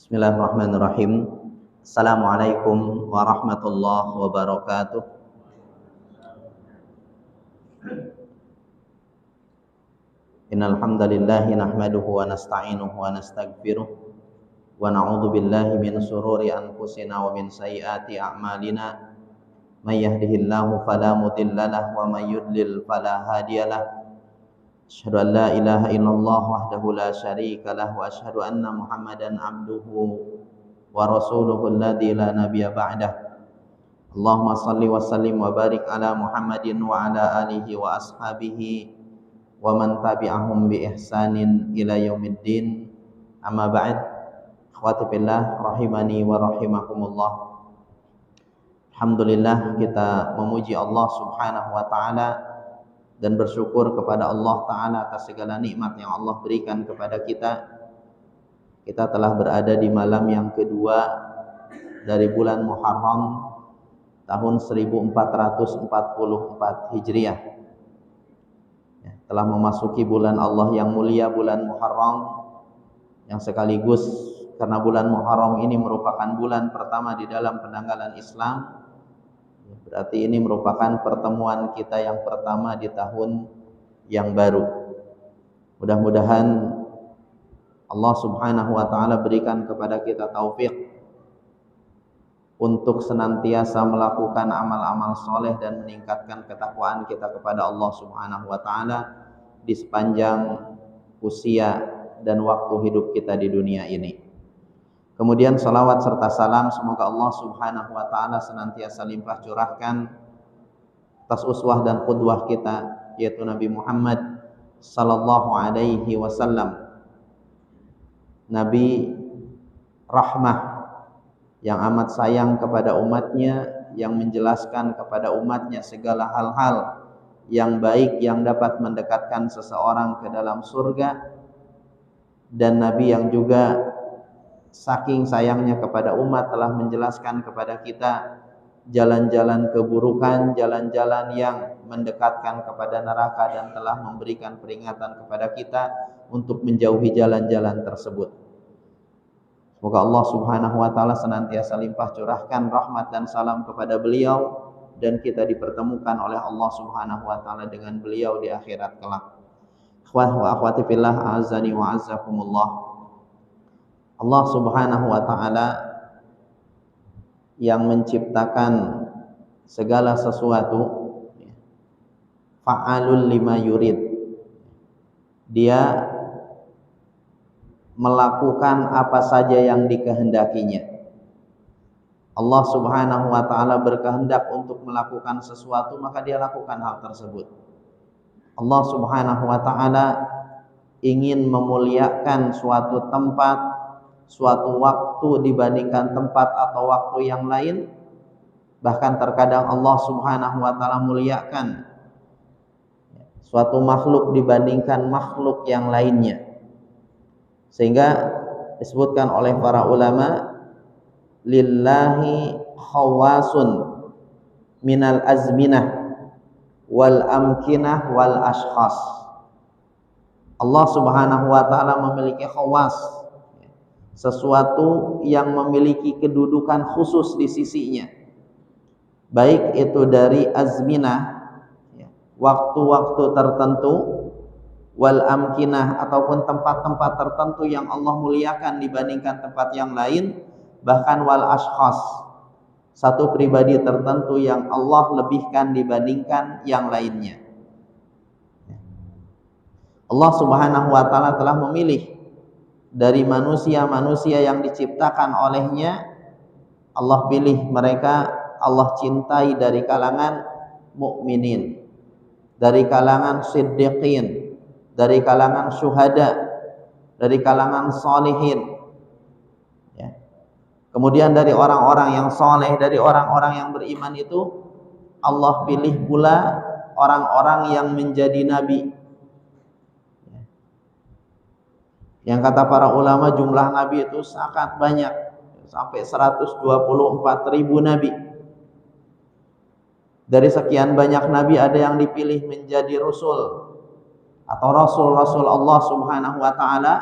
Bismillahirrahmanirrahim. Assalamualaikum warahmatullahi wabarakatuh. Innal hamdalillah nahmaduhu wa nasta'inuhu wa nastaghfiruh wa na'udzu billahi min shururi anfusina wa min sayyiati a'malina. May yahdihillahu fala mudilla lahu wa may yudlil fala hadiyalah. Asyhadu an la ilaha illallah wahdahu la syarika lahu wa asyhadu anna Muhammadan abduhu wa rasuluhu alladzi la nabiyya ba'dah. Allahumma salli wa sallim wa barik ala Muhammadin wa ala alihi wa ashabihi wa man tabi'ahum bi ihsanin ila yaumiddin. Amma ba'd. Akhwati fillah rahimani wa rahimakumullah. Alhamdulillah, kita memuji Allah Subhanahu wa taala dan bersyukur kepada Allah Ta'ala atas segala nikmat yang Allah berikan kepada kita. Kita telah berada di malam yang kedua dari bulan Muharram tahun 1444 Hijriah. Telah memasuki bulan Allah yang mulia, bulan Muharram, yang sekaligus karena bulan Muharram ini merupakan bulan pertama di dalam penanggalan Islam. Berarti ini merupakan pertemuan kita yang pertama di tahun yang baru. Mudah-mudahan Allah Subhanahu wa taala berikan kepada kita taufik untuk senantiasa melakukan amal-amal soleh dan meningkatkan ketakwaan kita kepada Allah Subhanahu wa taala di sepanjang usia dan waktu hidup kita di dunia ini. Kemudian salawat serta salam semoga Allah Subhanahu wa taala senantiasa limpah curahkan atas uswah dan qudwah kita, yaitu Nabi Muhammad sallallahu alaihi wasallam, Nabi rahmah yang amat sayang kepada umatnya, yang menjelaskan kepada umatnya segala hal-hal yang baik yang dapat mendekatkan seseorang ke dalam surga, dan Nabi yang juga saking sayangnya kepada umat telah menjelaskan kepada kita jalan-jalan keburukan, jalan-jalan yang mendekatkan kepada neraka, dan telah memberikan peringatan kepada kita untuk menjauhi jalan-jalan tersebut. Semoga Allah Subhanahu wa taala senantiasa limpah curahkan rahmat dan salam kepada beliau, dan kita dipertemukan oleh Allah Subhanahu wa taala dengan beliau di akhirat kelak. Ikhwah wa akhwati fillah, azani wa azzakumullah. Allah Subhanahu wa taala yang menciptakan segala sesuatu, fa'alul lima yurid. Dia melakukan apa saja yang dikehendakinya. Allah Subhanahu wa taala berkehendak untuk melakukan sesuatu, maka dia lakukan hal tersebut. Allah Subhanahu wa taala ingin memuliakan suatu tempat, suatu waktu dibandingkan tempat atau waktu yang lain. Bahkan terkadang Allah Subhanahu wa taala muliakan suatu makhluk dibandingkan makhluk yang lainnya, sehingga disebutkan oleh para ulama, lillahi khawasun minal azminah wal amkinah wal ashkhas. Allah Subhanahu wa taala memiliki khawas, sesuatu yang memiliki kedudukan khusus di sisinya, baik itu dari azminah, waktu-waktu tertentu, wal amkinah, ataupun tempat-tempat tertentu yang Allah muliakan dibandingkan tempat yang lain, bahkan wal ashkhas, satu pribadi tertentu yang Allah lebihkan dibandingkan yang lainnya. Allah Subhanahu wa taala telah memilih dari manusia-manusia yang diciptakan olehnya, Allah pilih mereka, Allah cintai dari kalangan mukminin, dari kalangan siddiqin, dari kalangan syuhada, dari kalangan sholihin. Kemudian dari orang-orang yang soleh, dari orang-orang yang beriman itu Allah pilih pula orang-orang yang menjadi nabi. Yang kata para ulama jumlah nabi itu sangat banyak, sampai 124.000 nabi. Dari sekian banyak nabi ada yang dipilih menjadi rasul atau rasul-rasul Allah Subhanahu wa taala,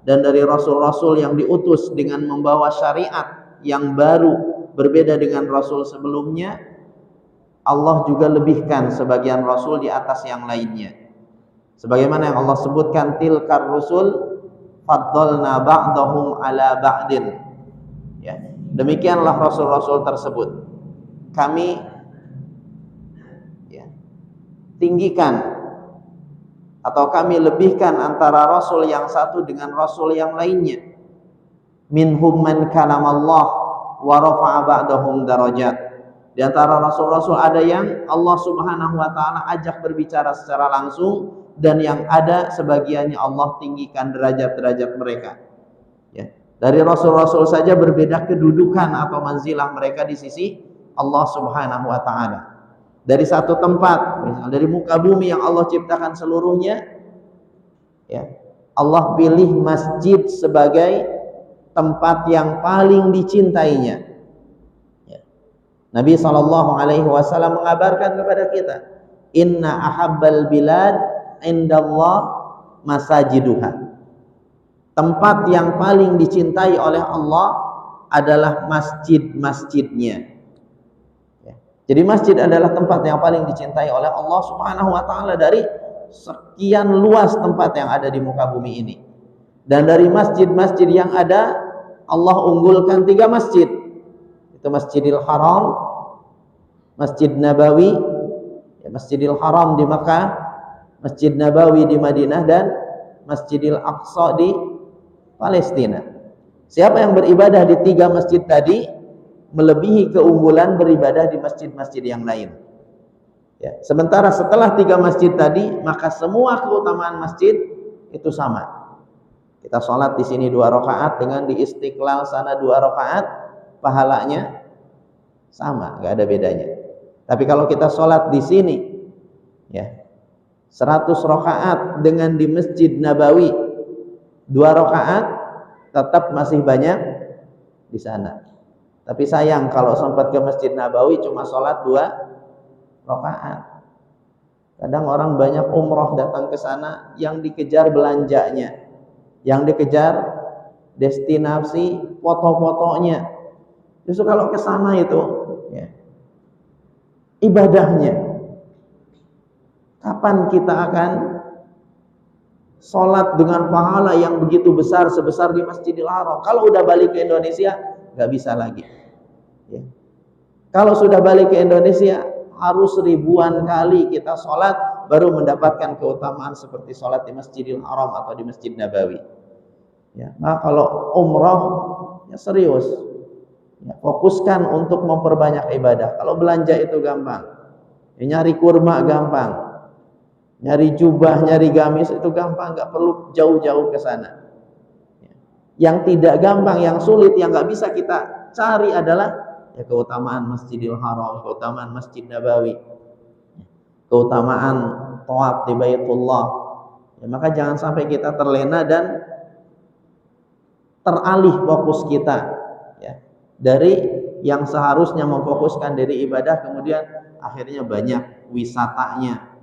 dan dari rasul-rasul yang diutus dengan membawa syariat yang baru berbeda dengan rasul sebelumnya, Allah juga lebihkan sebagian rasul di atas yang lainnya. Sebagaimana yang Allah sebutkan, tilkar rusul faddalna ba'dahum ala ba'din. Ya, demikianlah rasul-rasul tersebut. Kami tinggikan atau kami lebihkan antara rasul yang satu dengan rasul yang lainnya. Minhum man kalamallah wa rafa'a ba'dahum darajat. Di antara rasul-rasul ada yang Allah Subhanahu wa taala ajak berbicara secara langsung, dan yang ada sebagiannya Allah tinggikan derajat-derajat mereka. Ya. Dari rasul-rasul saja berbeda kedudukan atau manzilah mereka di sisi Allah Subhanahu wa taala. Dari satu tempat, misalnya dari muka bumi yang Allah ciptakan seluruhnya, ya, Allah pilih masjid sebagai tempat yang paling dicintainya. Ya. Nabi SAW mengabarkan kepada kita, inna ahabbal bilad indallah masajiduha. Tempat yang paling dicintai oleh Allah adalah masjid-masjidnya. Jadi masjid adalah tempat yang paling dicintai oleh Allah Subhanahu wa taala dari sekian luas tempat yang ada di muka bumi ini. Dan dari masjid-masjid yang ada, Allah unggulkan 3 masjid. Itu Masjidil Haram, Masjid Nabawi, Masjidil Haram di Makkah, Masjid Nabawi di Madinah, dan Masjidil Aqsa di Palestina. Siapa yang beribadah di 3 masjid tadi melebihi keunggulan beribadah di masjid-masjid yang lain. Ya, sementara setelah 3 masjid tadi, maka semua keutamaan masjid itu sama. Kita sholat di sini 2 rakaat dengan di Istiqlal sana 2 rakaat, pahalanya sama, nggak ada bedanya. Tapi kalau kita sholat di sini, ya 100 rakaat dengan di Masjid Nabawi 2 rakaat, tetap masih banyak di sana. Tapi sayang kalau sempat ke Masjid Nabawi cuma sholat 2 rakaat. Kadang orang banyak umroh datang ke sana, yang dikejar belanjanya, yang dikejar destinasi foto-fotonya. Justru kalau ke sana itu, ya, ibadahnya. Kapan kita akan sholat dengan pahala yang begitu besar sebesar di Masjidil Haram? Kalau udah balik ke Indonesia, nggak bisa lagi. Ya. Kalau sudah balik ke Indonesia, harus ribuan kali kita sholat baru mendapatkan keutamaan seperti sholat di Masjidil Haram atau di Masjid Nabawi. Ya. Nah, kalau umroh, ya serius, ya, fokuskan untuk memperbanyak ibadah. Kalau belanja itu gampang, ya, nyari kurma gampang, nyari jubah, nyari gamis itu gampang, nggak perlu jauh-jauh ke sana. Ya. Yang tidak gampang, yang sulit, yang nggak bisa kita cari adalah ya keutamaan Masjidil Haram, keutamaan Masjid Nabawi, keutamaan tawaf di Baitullah. Ya, maka jangan sampai kita terlena dan teralih fokus kita, ya, dari yang seharusnya memfokuskan diri ibadah, kemudian akhirnya banyak wisatanya,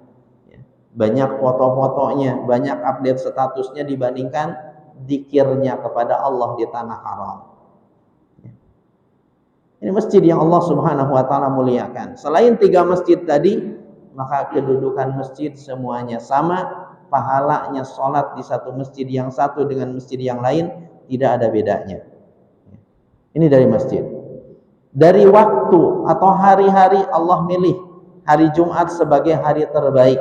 ya, banyak foto-fotonya, banyak update statusnya dibandingkan dzikirnya kepada Allah di tanah haram. Ini masjid yang Allah Subhanahu wa taala muliakan. Selain 3 masjid tadi, maka kedudukan masjid semuanya sama, pahalanya sholat di satu masjid yang satu dengan masjid yang lain tidak ada bedanya. Ini dari masjid. Dari waktu atau hari-hari, Allah milih hari Jumat sebagai hari terbaik.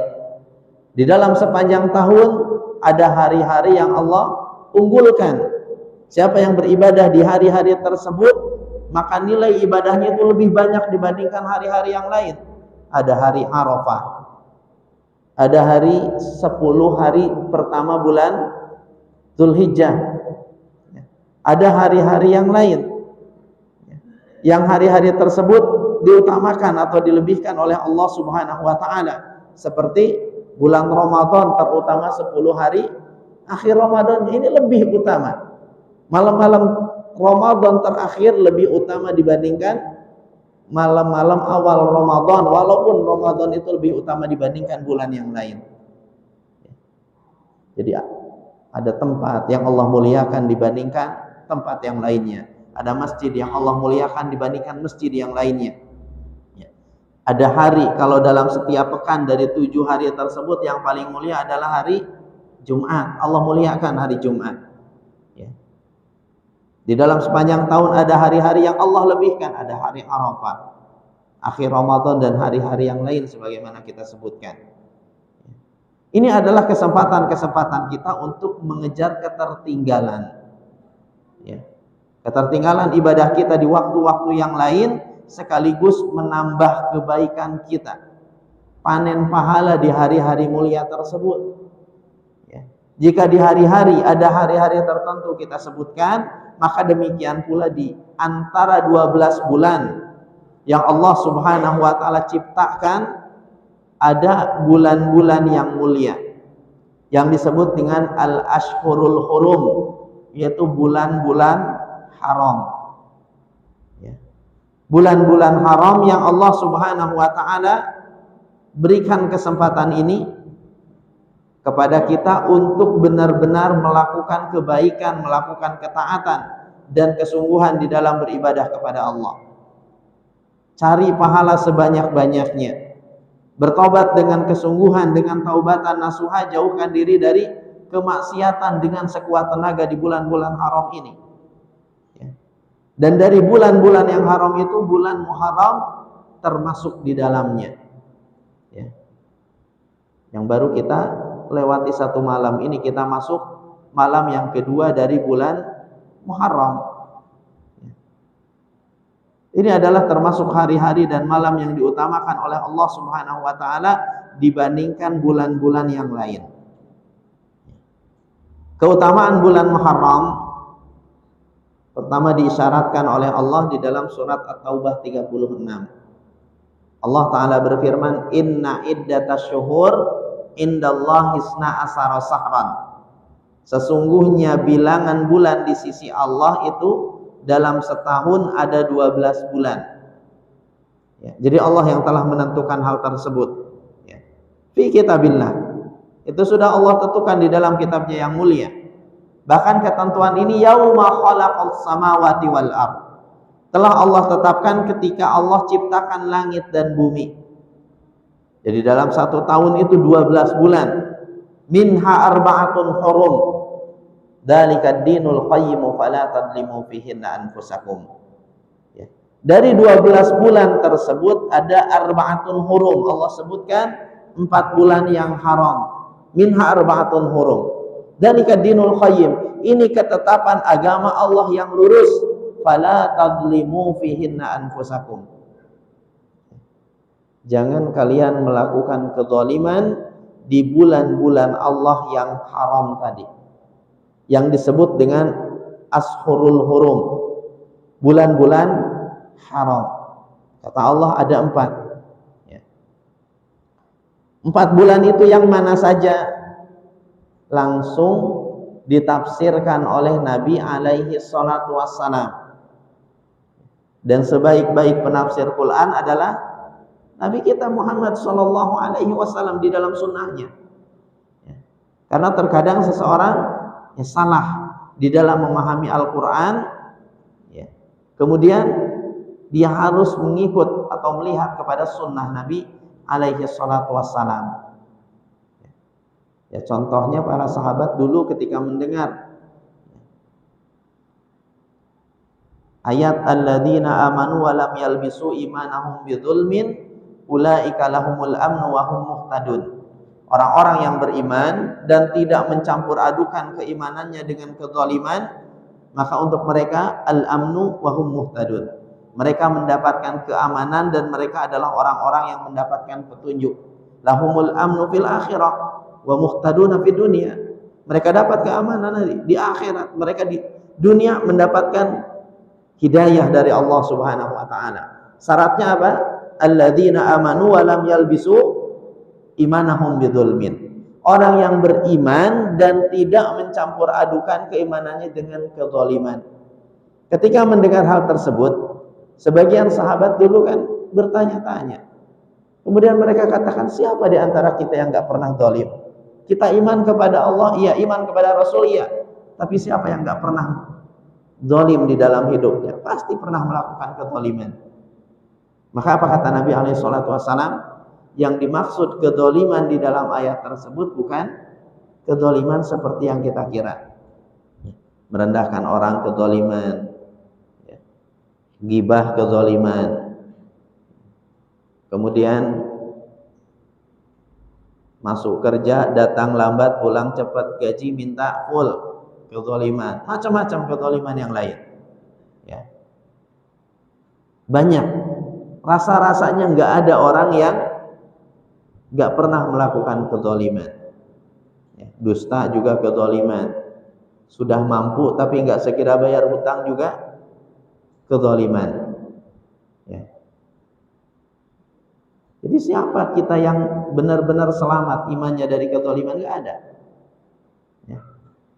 Di dalam sepanjang tahun ada hari-hari yang Allah unggulkan. Siapa yang beribadah di hari-hari tersebut, maka nilai ibadahnya itu lebih banyak dibandingkan hari-hari yang lain. Ada hari Arafah, ada hari 10 hari pertama bulan Dzulhijjah, ada hari-hari yang lain, yang hari-hari tersebut diutamakan atau dilebihkan oleh Allah Subhanahu wa taala, seperti bulan Ramadan, terutama 10 hari akhir Ramadan ini lebih utama. Malam-malam Ramadan terakhir lebih utama dibandingkan malam-malam awal Ramadan, walaupun Ramadan itu lebih utama dibandingkan bulan yang lain. Jadi Ada tempat yang Allah muliakan dibandingkan tempat yang lainnya. Ada masjid yang Allah muliakan dibandingkan masjid yang lainnya. Ya. Ada hari, kalau dalam setiap pekan dari 7 hari tersebut yang paling mulia adalah hari Jumat. Allah muliakan hari Jumat. Ya. Di dalam sepanjang tahun ada hari-hari yang Allah lebihkan. Ada hari Arafah, akhir Ramadan, dan hari-hari yang lain sebagaimana kita sebutkan. Ini adalah kesempatan-kesempatan kita untuk mengejar ketertinggalan. Ya. Ketertinggalan ibadah kita di waktu-waktu yang lain, sekaligus menambah kebaikan kita. Panen pahala di hari-hari mulia tersebut. Ya. Jika di hari-hari ada hari-hari tertentu kita sebutkan, maka demikian pula di antara 12 bulan yang Allah Subhanahu wa ta'ala ciptakan, ada bulan-bulan yang mulia yang disebut dengan al-ashhurul hurum, yaitu bulan-bulan haram. Ya. Bulan-bulan haram yang Allah Subhanahu wa ta'ala berikan kesempatan ini kepada kita untuk benar-benar melakukan kebaikan, melakukan ketaatan dan kesungguhan di dalam beribadah kepada Allah. Cari pahala sebanyak-banyaknya. Bertobat dengan kesungguhan, dengan taubatan nasuha, jauhkan diri dari kemaksiatan dengan sekuat tenaga di bulan-bulan haram ini. Ya. Dan dari bulan-bulan yang haram itu, bulan Muharram termasuk di dalamnya. Ya. Yang baru kita lewati satu malam ini, kita masuk malam yang kedua dari bulan Muharram. Ini adalah termasuk hari-hari dan malam yang diutamakan oleh Allah Subhanahu wa ta'ala dibandingkan bulan-bulan yang lain. Keutamaan bulan Muharram pertama diisyaratkan oleh Allah di dalam surat At-Taubah 36. Allah Ta'ala berfirman, inna iddatas syuhur indallahi isna asara sahran. Sesungguhnya bilangan bulan di sisi Allah itu dalam setahun ada 12 bulan. Ya, jadi Allah yang telah menentukan hal tersebut. Ya. Fi kitabillah. Itu sudah Allah tentukan di dalam kitabnya yang mulia. Bahkan ketentuan ini yauma khalaqas samawati wal ardh. Telah Allah tetapkan ketika Allah ciptakan langit dan bumi. Jadi dalam satu tahun itu 12 bulan. Minha arba'atun hurum. Dzalika ad-dinul qayyim fala tadlimu fihinna anfusakum. Ya. Dari 12 bulan tersebut ada arba'atun hurum. Allah sebutkan 4 bulan yang haram. Minha arba'atun hurum. Dzalika ad-dinul qayyim. Ini ketetapan agama Allah yang lurus. Fala tadlimu fihinna anfusakum. Jangan kalian melakukan kezaliman di bulan-bulan Allah yang haram tadi, yang disebut dengan ashurul hurum, bulan-bulan haram. Kata Allah ada 4. Ya. 4 bulan itu yang mana saja? Langsung ditafsirkan oleh Nabi alaihi salatu wassalam. Dan sebaik-baik penafsir Quran adalah Nabi kita Muhammad sallallahu alaihi wasallam di dalam sunnahnya. Ya. Karena terkadang seseorang salah di dalam memahami Al-Quran, ya. Kemudian dia harus mengikut atau melihat kepada sunnah Nabi alaihi salatu wassalam. Ya, contohnya para sahabat dulu ketika mendengar ayat alladzina amanu wa lam yalbisu imanahum bidzulmin ulaika lahumul amnu wa hum muhtadun. Orang-orang yang beriman dan tidak mencampur adukan keimanannya dengan kezaliman, maka untuk mereka al-amnu wa hum muhtadun. Mereka mendapatkan keamanan dan mereka adalah orang-orang yang mendapatkan petunjuk. Lahumul amnu fil akhirah wa muhtaduna fid dunya. Mereka dapat keamanan di akhirat, mereka di dunia mendapatkan hidayah dari Allah Subhanahu wa taala. Syaratnya apa? Alladzina amanu wa lam yalbisu imanahum bidzulmin. Orang yang beriman dan tidak mencampur adukan keimanannya dengan kezaliman. Ketika mendengar hal tersebut, sebagian sahabat dulu kan bertanya-tanya. Kemudian mereka katakan, siapa di antara kita yang enggak pernah zalim? Kita iman kepada Allah, iya, iman kepada Rasul, iya. Tapi siapa yang nggak pernah zalim di dalam hidupnya? Pasti pernah melakukan kezaliman. Maka apa kata Nabi alaihi salatu wasallam? Yang dimaksud kezaliman di dalam ayat tersebut bukan kezaliman seperti yang kita kira. Merendahkan orang kezaliman, ghibah kezaliman, kemudian masuk kerja, datang lambat, pulang cepat, gaji minta full, kezaliman, macam-macam kezaliman yang lain. Ya. Banyak. Rasa-rasanya nggak ada orang yang nggak pernah melakukan kezaliman. Ya. Dusta juga kezaliman. Sudah mampu tapi nggak segera bayar hutang juga kezaliman. Ya. Jadi siapa kita yang benar-benar selamat imannya dari kezaliman? Nggak ada. Ya.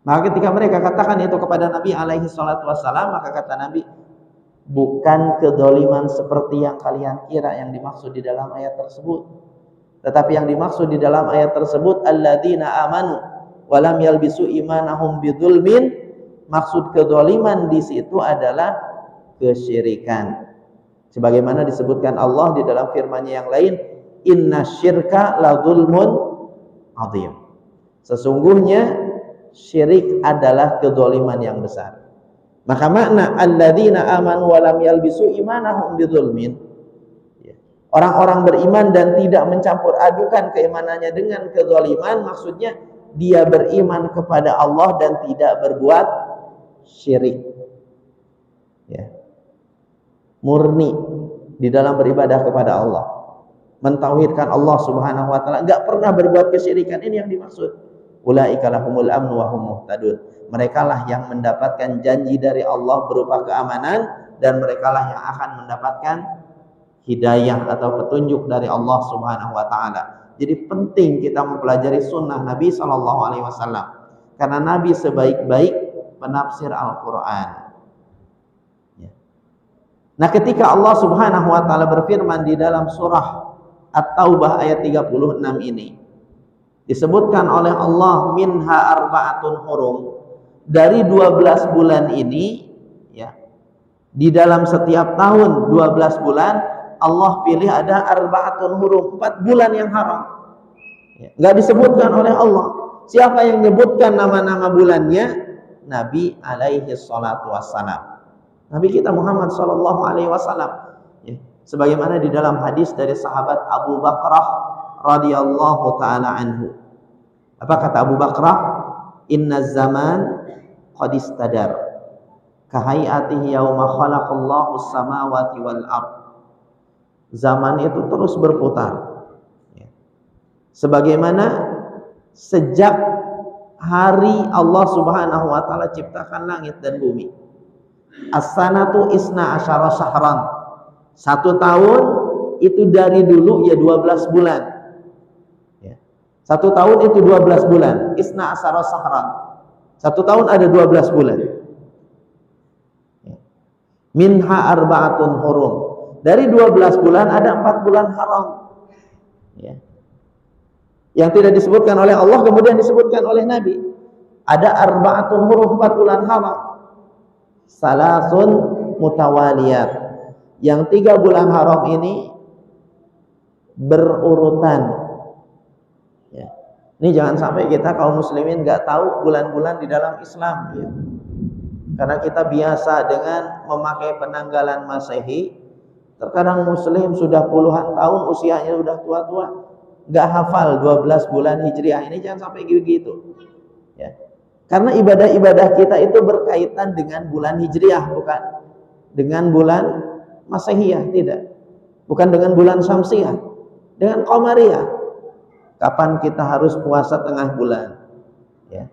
Maka ketika mereka katakan itu kepada Nabi alaihi salatu wassalam, maka kata Nabi, bukan kezaliman seperti yang kalian kira yang dimaksud di dalam ayat tersebut. Tetapi yang dimaksud di dalam ayat tersebut, alladzina amanu walam yalbisu imanahum bidzulmin. Maksud kezaliman di situ adalah kesyirikan. Sebagaimana disebutkan Allah di dalam firman-Nya yang lain, innasyirka ladzulmun adzim. Sesungguhnya syirik adalah kezaliman yang besar. Maka makna alladzina amanu wa lam yalbisu imanahum bidzulmin, orang-orang beriman dan tidak mencampur adukan keimanannya dengan kezaliman, maksudnya dia beriman kepada Allah dan tidak berbuat syirik. Ya. Murni di dalam beribadah kepada Allah, mentauhidkan Allah Subhanahu wa taala, enggak pernah berbuat kesyirikan. Ini yang dimaksud. Ulaika lahumul amnu wa hum muhtadun. Merekalah yang mendapatkan janji dari Allah berupa keamanan, dan merekalah yang akan mendapatkan hidayah atau petunjuk dari Allah Subhanahu wa taala. Jadi penting kita mempelajari sunnah Nabi sallallahu alaihi wasallam, karena Nabi sebaik-baik penafsir Al-Qur'an. Nah, ketika Allah Subhanahu wa taala berfirman di dalam surah At-Taubah ayat 36 ini, disebutkan oleh Allah minha arba'atun hurum, dari 12 bulan ini, ya, di dalam setiap tahun 12 bulan Allah pilih ada arba'atun hurum, 4 bulan yang haram. Ya, enggak disebutkan oleh Allah. Siapa yang menyebutkan nama-nama bulannya? Nabi alaihi salatu wassalam. Nabi kita Muhammad sallallahu alaihi wasallam. Ya, sebagaimana di dalam hadis dari sahabat Abu Bakrah radhiyallahu taala anhu. Apa kata Abu Bakrah? Inna zaman qad istadar kahayatihi yauma khalaqallahu as-samawati wal ard. Zaman itu terus berputar. Ya. Sebagaimana sejak hari Allah Subhanahu wa taala ciptakan langit dan bumi. As-sanatu isna asyara syahran. 1 tahun itu dari dulu ya 12 bulan. Ya. 1 tahun itu 12 bulan. Isna asyara syahran. 1 tahun ada 12 bulan. Ya. Minha arba'atun hurum. Dari 12 bulan ada 4 bulan haram. Ya. Yang tidak disebutkan oleh Allah kemudian disebutkan oleh Nabi. Ada arba'atun hurum, 4 bulan haram. Salasun mutawaliyat. Yang 3 bulan haram ini berurutan. Ya. Ini jangan sampai kita kaum muslimin nggak tahu bulan-bulan di dalam Islam. Ya. Karena kita biasa dengan memakai penanggalan Masehi. Terkadang muslim sudah puluhan tahun usianya sudah tua-tua, nggak hafal 12 bulan Hijriah. Ini jangan sampai gitu. Ya. Karena ibadah-ibadah kita itu berkaitan dengan bulan Hijriah, bukan dengan bulan Masehiyah, tidak. Bukan dengan bulan Syamsiyah, dengan Qamariyah. Kapan kita harus puasa tengah bulan? Ya.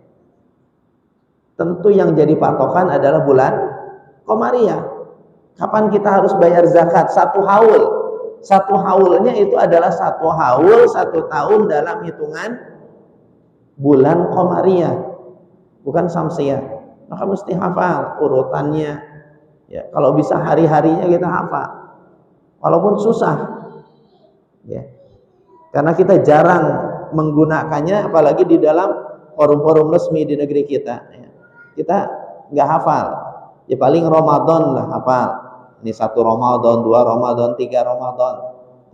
Tentu yang jadi patokan adalah bulan Qamariyah. Kapan kita harus bayar zakat? 1 haul. 1 haulnya itu adalah 1 haul 1 tahun dalam hitungan bulan Qamariyah. Bukan Samsiyah. Maka mesti hafal urutannya. Ya, kalau bisa hari-harinya kita hafal. Walaupun susah. Ya. Karena kita jarang menggunakannya, apalagi di dalam forum-forum resmi di negeri kita. Kita nggak hafal. Ya paling Ramadan lah hafal. Ini 1 Ramadan, 2 Ramadan, 3 Ramadan.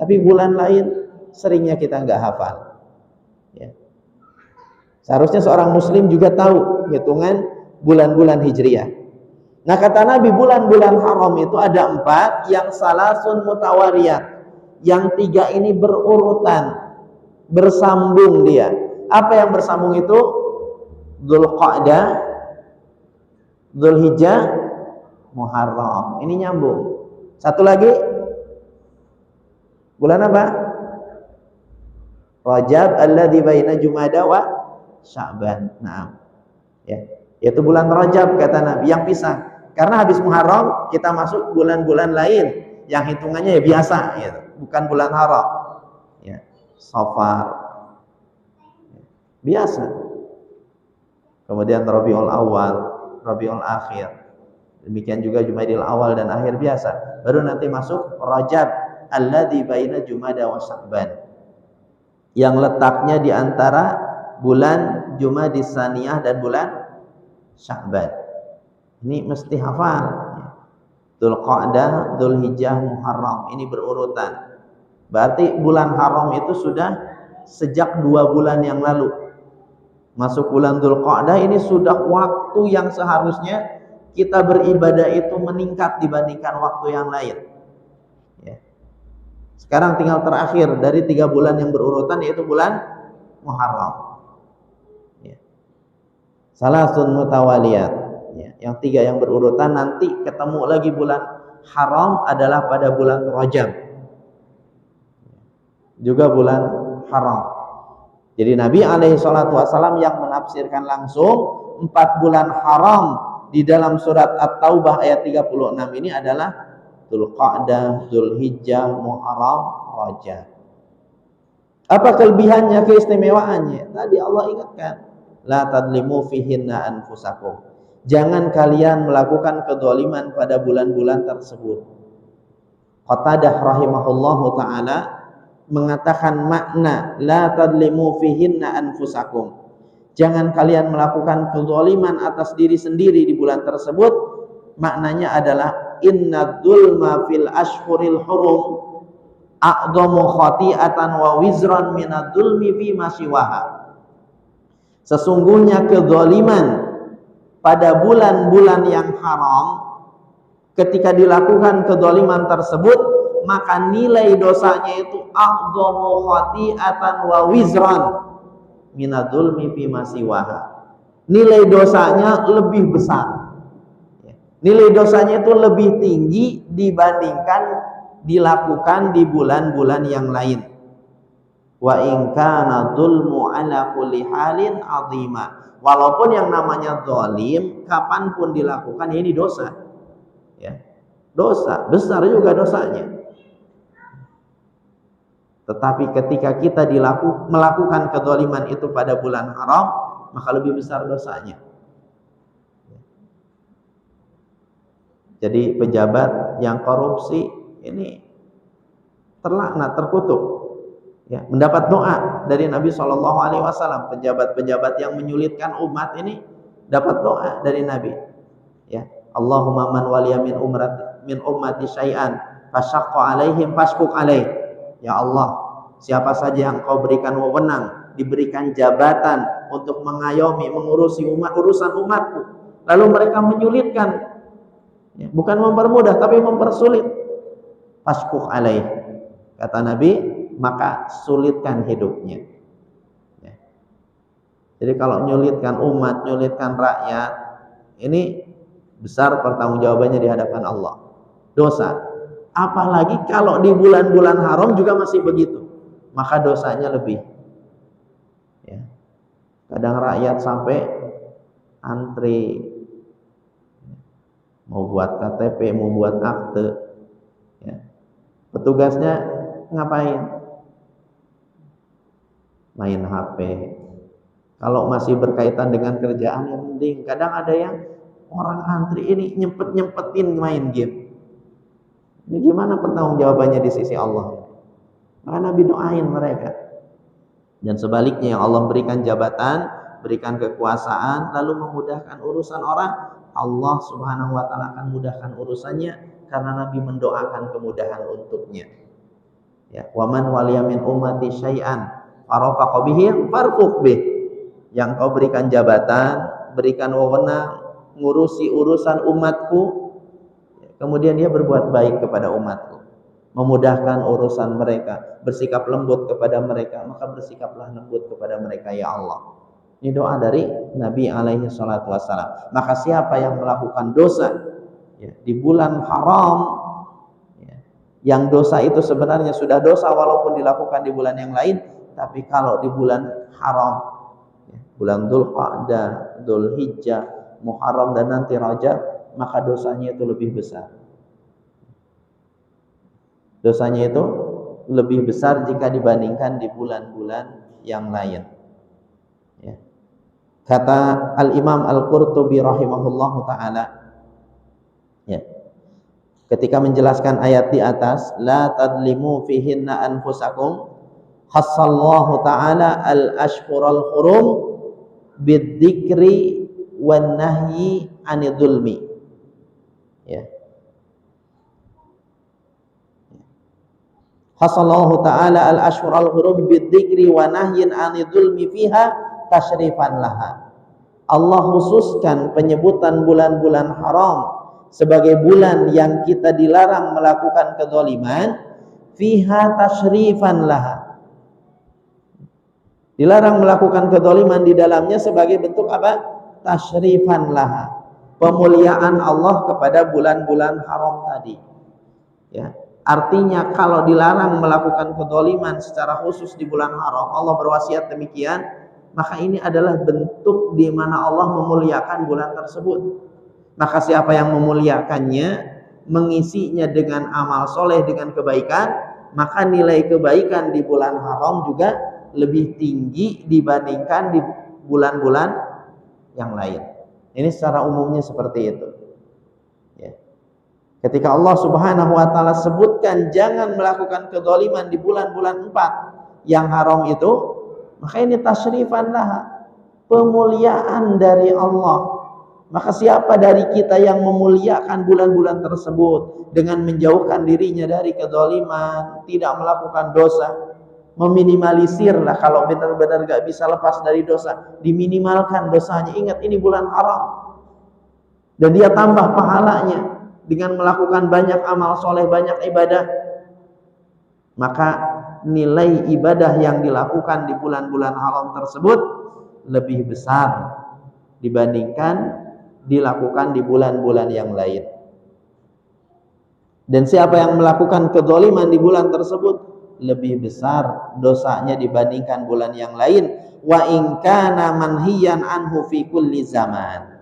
Tapi bulan lain seringnya kita nggak hafal. Ya. Seharusnya seorang muslim juga tahu hitungan bulan-bulan hijriah. Nah kata Nabi, bulan-bulan haram itu ada 4 yang salasun mutawariyat. Yang 3 ini berurutan, bersambung dia. Apa yang bersambung itu? Dzulqa'dah, Dzulhijjah, Muharram. Ini nyambung. Satu lagi, bulan apa? Rajab alladzi baina Jumada wa Sya'ban. Nah, ya, yaitu bulan Rajab kata Nabi yang pisah. Karena habis Muharram kita masuk bulan-bulan lain yang hitungannya ya biasa, gitu. Bukan bulan haram. Ya, Safar. Biasa. Kemudian Rabiul Awal, Rabiul Akhir. Demikian juga Jumadil Awal dan akhir biasa. Baru nanti masuk Rajab alladzi baina Jumada wa Sya'ban. Yang letaknya di antara bulan Jumadis Tsaniyah dan bulan Sya'ban. Ini mesti hafal. Dzulqa'dah, Dzulhijjah, Muharram. Ini berurutan. Berarti bulan haram itu sudah sejak 2 bulan yang lalu. Masuk bulan Dzulqa'dah ini sudah waktu yang seharusnya kita beribadah itu meningkat dibandingkan waktu yang lain. Ya. Sekarang tinggal terakhir dari 3 bulan yang berurutan, yaitu bulan Muharram. Ya. Salasun mutawaliyat. Ya. Yang 3 yang berurutan, nanti ketemu lagi bulan haram adalah pada bulan Rajab. Juga bulan haram. Jadi Nabi SAW yang menafsirkan langsung 4 bulan haram di dalam surat At-Taubah ayat 36 ini adalah Dzulqa'dah, Dzulhijjah, Muharram, Rajab. Apa kelebihannya, keistimewaannya? Tadi Allah ingatkan, la tadlimu fihinna anfusakum. Jangan kalian melakukan kedzaliman pada bulan-bulan tersebut. Qatadah rahimahullahu taala mengatakan makna la tadlimu fihinna anfusakum. Jangan kalian melakukan kezaliman atas diri sendiri di bulan tersebut. Maknanya adalah inna dzulma fil ashhuril hurum a'dhamu khati'atan wa wizran minadz dzulmi fi ma siwaha. Sesungguhnya kezaliman pada bulan-bulan yang haram, ketika dilakukan kezaliman tersebut, maka nilai dosanya itu a'dhamu khati'atan wa wizran minadz dzulmi fi ma siwaha. Nilai dosanya lebih besar. Nilai dosanya itu lebih tinggi dibandingkan dilakukan di bulan-bulan yang lain. Wa in kana dzulmu ala kulli halin 'azima. Walaupun yang namanya zalim kapanpun dilakukan, ya ini dosa. Ya. Dosa, besar juga dosanya. Tetapi ketika kita melakukan kezaliman itu pada bulan haram, maka lebih besar dosanya. Jadi pejabat yang korupsi ini terlaknat, terkutuk. Ya, mendapat doa dari Nabi SAW. Pejabat-pejabat yang menyulitkan umat ini dapat doa dari Nabi. Ya, Allahumma man waliya min ummati syai'an fasyaqqa alaihim fashquq alaih. Ya Allah, siapa saja yang Kau berikan wewenang, diberikan jabatan untuk mengayomi, mengurusi urusan umatku, lalu mereka menyulitkan, ya, bukan mempermudah tapi mempersulit, fashquq alaih, kata Nabi, maka sulitkan hidupnya. Ya. Jadi kalau nyulitkan umat, nyulitkan rakyat, ini besar pertanggungjawabannya di hadapan Allah, dosa. Apalagi kalau di bulan-bulan haram juga masih begitu, maka dosanya lebih. Ya. Kadang rakyat sampai antri, mau buat KTP, mau buat akte, ya. Petugasnya ngapain? Main HP. Kalau masih berkaitan dengan kerjaan, yang mending. Kadang ada yang orang antri ini nyempet-nyempetin main game. Ini gimana pertanggungjawabannya di sisi Allah? Maka Nabi doain mereka. Dan sebaliknya, yang Allah berikan jabatan, berikan kekuasaan, lalu memudahkan urusan orang, Allah Subhanahu wa taala akan mudahkan urusannya karena Nabi mendoakan kemudahan untuknya. Ya, wa man waliya min ummati syai'an farafaqa bihi farfuq bih. Yang kau berikan jabatan, berikan wewenang, ngurusi urusan umatku, kemudian dia berbuat baik kepada umatku, memudahkan urusan mereka, bersikap lembut kepada mereka, maka bersikaplah lembut kepada mereka ya Allah. Ini doa dari Nabi alaihi salatu wassalam. Maka siapa yang melakukan dosa ya, di bulan haram ya, yang dosa itu sebenarnya sudah dosa walaupun dilakukan di bulan yang lain, tapi kalau di bulan haram ya, bulan Dzulqa'dah, Dzulhijjah, Muharram dan nanti Rajab, maka dosanya itu lebih besar. Dosanya itu lebih besar jika dibandingkan di bulan-bulan yang lain. Ya. Kata Al-Imam Al-Qurtubi rahimahullahu ta'ala ya, ketika menjelaskan ayat di atas, la tadlimu fihinna anfusakum, khassallahu ta'ala al-ashhural hurum bidzikri wan nahyi anidh-dhulmi. Ya. Khassallahu ta'ala al-ashhural hurum bidzikri wa nahyin anidh-dhulmi fiha tasyrifan laha. Allah khususkan penyebutan bulan-bulan haram sebagai bulan yang kita dilarang melakukan kezaliman, fiha tasyrifan laha. Dilarang melakukan kezaliman di dalamnya sebagai bentuk apa? Tasyrifan laha. Pemuliaan Allah kepada bulan-bulan haram tadi. Ya. Artinya kalau dilarang melakukan kezaliman secara khusus di bulan haram, Allah berwasiat demikian, maka ini adalah bentuk di mana Allah memuliakan bulan tersebut. Maka siapa yang memuliakannya, mengisinya dengan amal soleh, dengan kebaikan, maka nilai kebaikan di bulan haram juga lebih tinggi dibandingkan di bulan-bulan yang lain. Ini secara umumnya seperti itu. Ya. Ketika Allah Subhanahu wa ta'ala sebutkan jangan melakukan kezaliman di bulan-bulan 4 yang haram itu, maka ini tasyrifan laha, pemuliaan dari Allah. Maka siapa dari kita yang memuliakan bulan-bulan tersebut dengan menjauhkan dirinya dari kezaliman, tidak melakukan dosa, meminimalisirlah, kalau benar-benar gak bisa lepas dari dosa, diminimalkan dosanya. Ingat ini bulan haram, dan dia tambah pahalanya dengan melakukan banyak amal soleh, banyak ibadah. Maka nilai ibadah yang dilakukan di bulan-bulan haram tersebut lebih besar dibandingkan dilakukan di bulan-bulan yang lain. Dan siapa yang melakukan kezaliman di bulan tersebut lebih besar dosanya dibandingkan bulan yang lain. Wa in kana manhiyan anhu fi kulli zaman.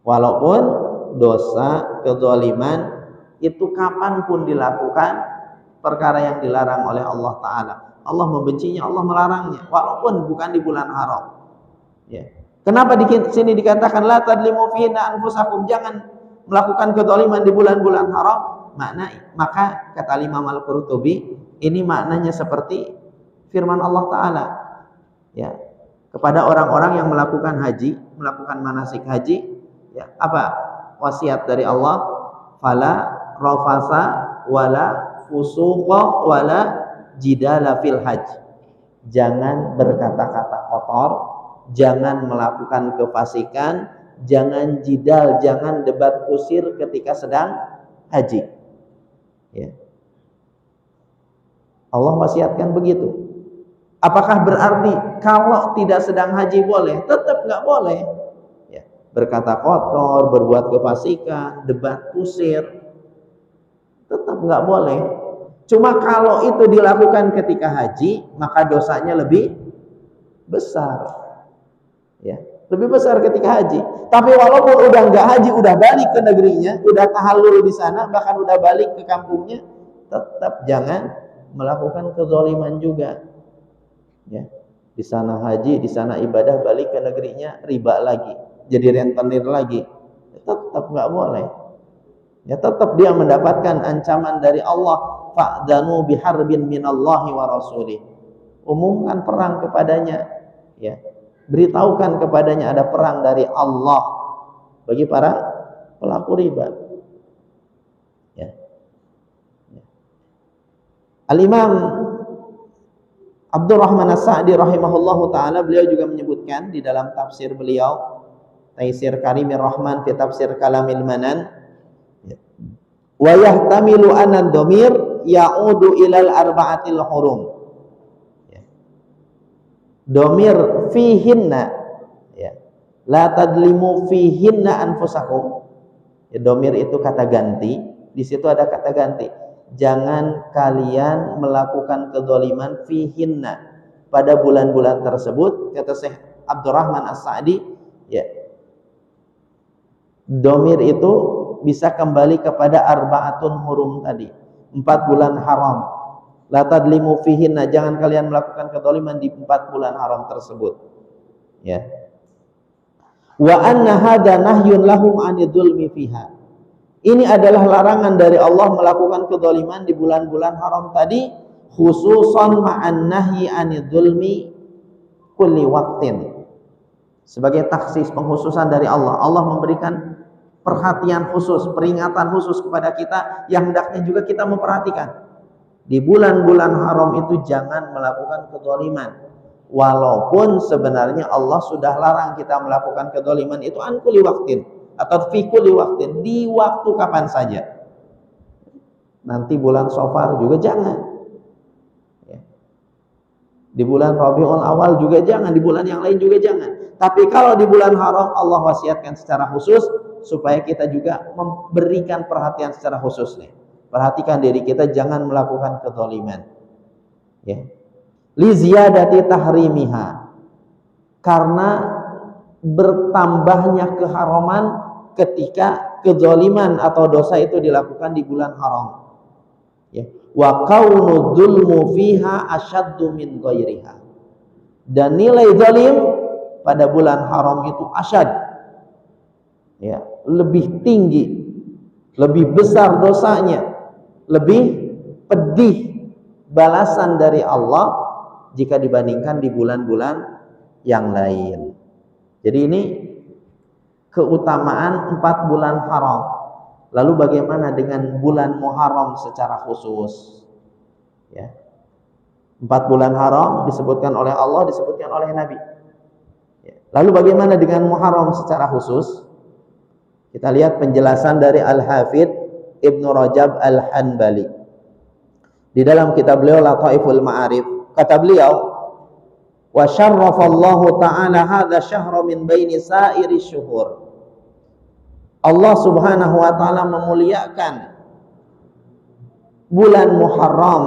Walaupun dosa kezaliman itu kapanpun dilakukan, perkara yang dilarang oleh Allah Ta'ala, Allah membencinya, Allah melarangnya, walaupun bukan di bulan haram. Ya. Kenapa di sini dikatakan la tadlimu fihinna anfusakum, jangan melakukan kezaliman di bulan-bulan haram? Maka kata Imam Al-Qurtubi, ini maknanya seperti firman Allah Ta'ala ya, kepada orang-orang yang melakukan haji, melakukan manasik haji ya, apa wasiat dari Allah? Fala rafasa wala fusuqa wala jidala fil hajj. Jangan berkata-kata kotor, jangan melakukan kefasikan, jangan jidal, jangan debat kusir ketika sedang haji. Ya. Allah wasiatkan begitu. Apakah berarti kalau tidak sedang haji boleh? Tetap nggak boleh. Ya. Berkata kotor, berbuat kefasikan, debat kusir, tetap nggak boleh. Cuma kalau itu dilakukan ketika haji, maka dosanya lebih besar. Ya, lebih besar ketika haji. Tapi walaupun udah nggak haji, udah balik ke negerinya, udah tahallul di sana, bahkan udah balik ke kampungnya, tetap jangan melakukan kezaliman juga. Ya, di sana haji, di sana ibadah, balik ke negerinya riba lagi, jadi rentenir lagi, tetap nggak boleh. Ya, tetap dia mendapatkan ancaman dari Allah, fa'danu biharbin minallahi wa rasulih. umumkan perang kepadanya, ya. Beritahukan kepadanya ada perang dari Allah bagi para pelaku riba. Ya. Al-Imam Abdurrahman As-Sa'di rahimahullahu taala, beliau juga menyebutkan di dalam tafsir beliau Taisir Karimir Rahman fi Tafsir Kalamil Manan, wa yahtamilu anna dhamir ya'udu ilal arba'atil hurum. Dhamir fihinna, ya. La tadlimu fihinna anfusakum. Ya, dhamir itu kata ganti, di situ ada kata ganti. Jangan kalian melakukan kedzaliman fihinna, pada bulan-bulan tersebut, kata Syekh Abdurrahman As-Sa'di, ya. Dhamir itu bisa kembali kepada arba'atun hurum tadi, 4 bulan haram. La tadlimu fihinna, jangan kalian melakukan kedzaliman di 4 bulan haram tersebut. Ya. Wa anna hadza nahyun lahum 'anidz-dzulmi fiha. Ini adalah larangan dari Allah melakukan kedzaliman di bulan-bulan haram tadi, khususan ma'an nahyi 'anidz-dzulmi kulli waqtin. Sebagai taksis, pengkhususan dari Allah. Allah memberikan perhatian khusus, peringatan khusus kepada kita yang hendaknya juga kita memperhatikan. Di bulan-bulan haram itu jangan melakukan kedzaliman. Walaupun sebenarnya Allah sudah larang kita melakukan kedzaliman itu an kulli waqtin atau fi kulli waqtin, di waktu kapan saja. Nanti bulan Safar juga jangan. Di bulan Rabiul Awal juga jangan, di bulan yang lain juga jangan. Tapi kalau di bulan haram, Allah wasiatkan secara khusus supaya kita juga memberikan perhatian secara khusus nih. Perhatikan diri kita, jangan melakukan kedzaliman. Ya. Li ziyadati tahrimiha, karena bertambahnya keharaman ketika kedzaliman atau dosa itu dilakukan di bulan haram. Ya. Wa kaunu dzulmu fiha asyaddu min ghairiha, dan nilai zalim pada bulan haram itu asyad, ya, lebih tinggi, lebih besar dosanya, lebih pedih balasan dari Allah jika dibandingkan di bulan-bulan yang lain. Jadi ini keutamaan 4 bulan haram. Lalu bagaimana dengan bulan Muharram secara khusus? Ya. 4 bulan haram disebutkan oleh Allah, disebutkan oleh Nabi. Ya. Lalu bagaimana dengan Muharram secara khusus? Kita lihat penjelasan dari Al-Hafidz Ibnu Rajab Al-Hanbali. Di dalam kitab beliau Lataiful Ma'arif, kata beliau, wa syarrafallahu ta'ala hadza syahra min baini sa'iri syuhur. Allah Subhanahu wa taala memuliakan bulan Muharram.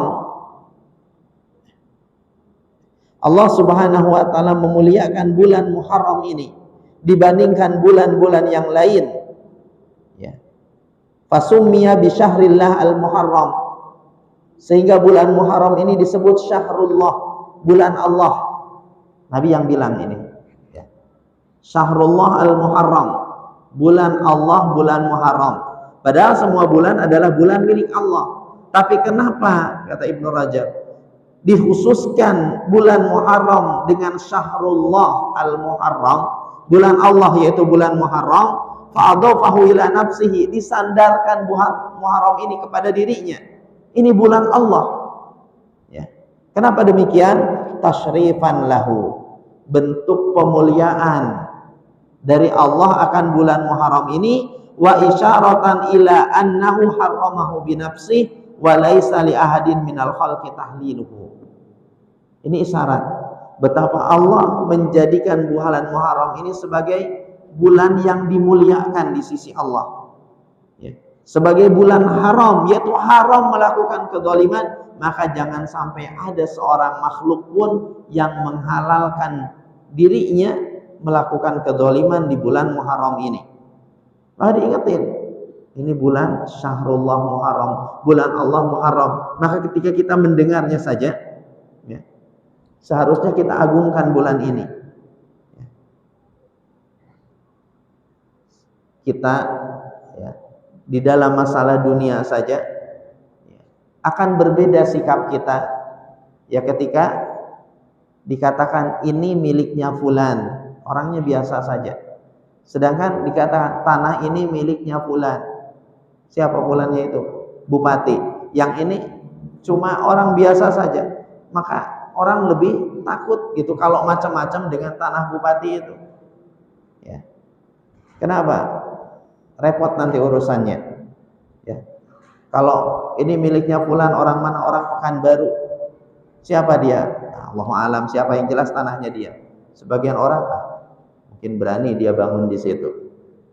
Allah Subhanahu wa taala memuliakan bulan Muharram ini dibandingkan bulan-bulan yang lain. Ya. Fasummiya bi syahrillah al-Muharram. Sehingga bulan Muharram ini disebut syahrullah, bulan Allah. Nabi yang bilang ini. Ya. Syahrullah al-Muharram, bulan Allah, bulan Muharram. Padahal semua bulan adalah bulan milik Allah. Tapi kenapa, kata Ibnu Rajab, dikhususkan bulan Muharram dengan syahrullah al-Muharram, bulan Allah yaitu bulan Muharram, fa'adhafahu ila nafsihi, disandarkan Muharram ini kepada dirinya. Ini bulan Allah. Ya. Kenapa demikian? Tasyrifan lahu, bentuk pemuliaan dari Allah akan bulan Muharram ini, wa isyaratan ila annahu harramahu bi nafsihi wa laisa li ahadin minal khalqi tahliluhu. Ini isyarat betapa Allah menjadikan bulan Muharram ini sebagai bulan yang dimuliakan di sisi Allah. Ya. Sebagai bulan haram, yaitu haram melakukan kedzaliman, maka jangan sampai ada seorang makhluk pun yang menghalalkan dirinya melakukan kedzaliman di bulan Muharram ini. Maka diingetin, ini bulan Syahrullah Muharram, bulan Allah Muharram. Maka ketika kita mendengarnya saja, ya, seharusnya kita agungkan bulan ini. Ya. Kita, ya, di dalam masalah dunia saja, ya, akan berbeda sikap kita, ya, ketika dikatakan ini miliknya fulan, orangnya biasa saja. Sedangkan dikatakan tanah ini miliknya fulan. Siapa fulannya itu? Bupati. Yang ini cuma orang biasa saja. Maka orang lebih takut gitu kalau macam-macam dengan tanah bupati itu. Ya. Kenapa? Repot nanti urusannya. Ya. Kalau ini miliknya fulan, orang mana? Orang Pekanbaru. Siapa dia? Allahu alam, siapa yang jelas tanahnya dia. Sebagian orang mungkin berani dia bangun di situ.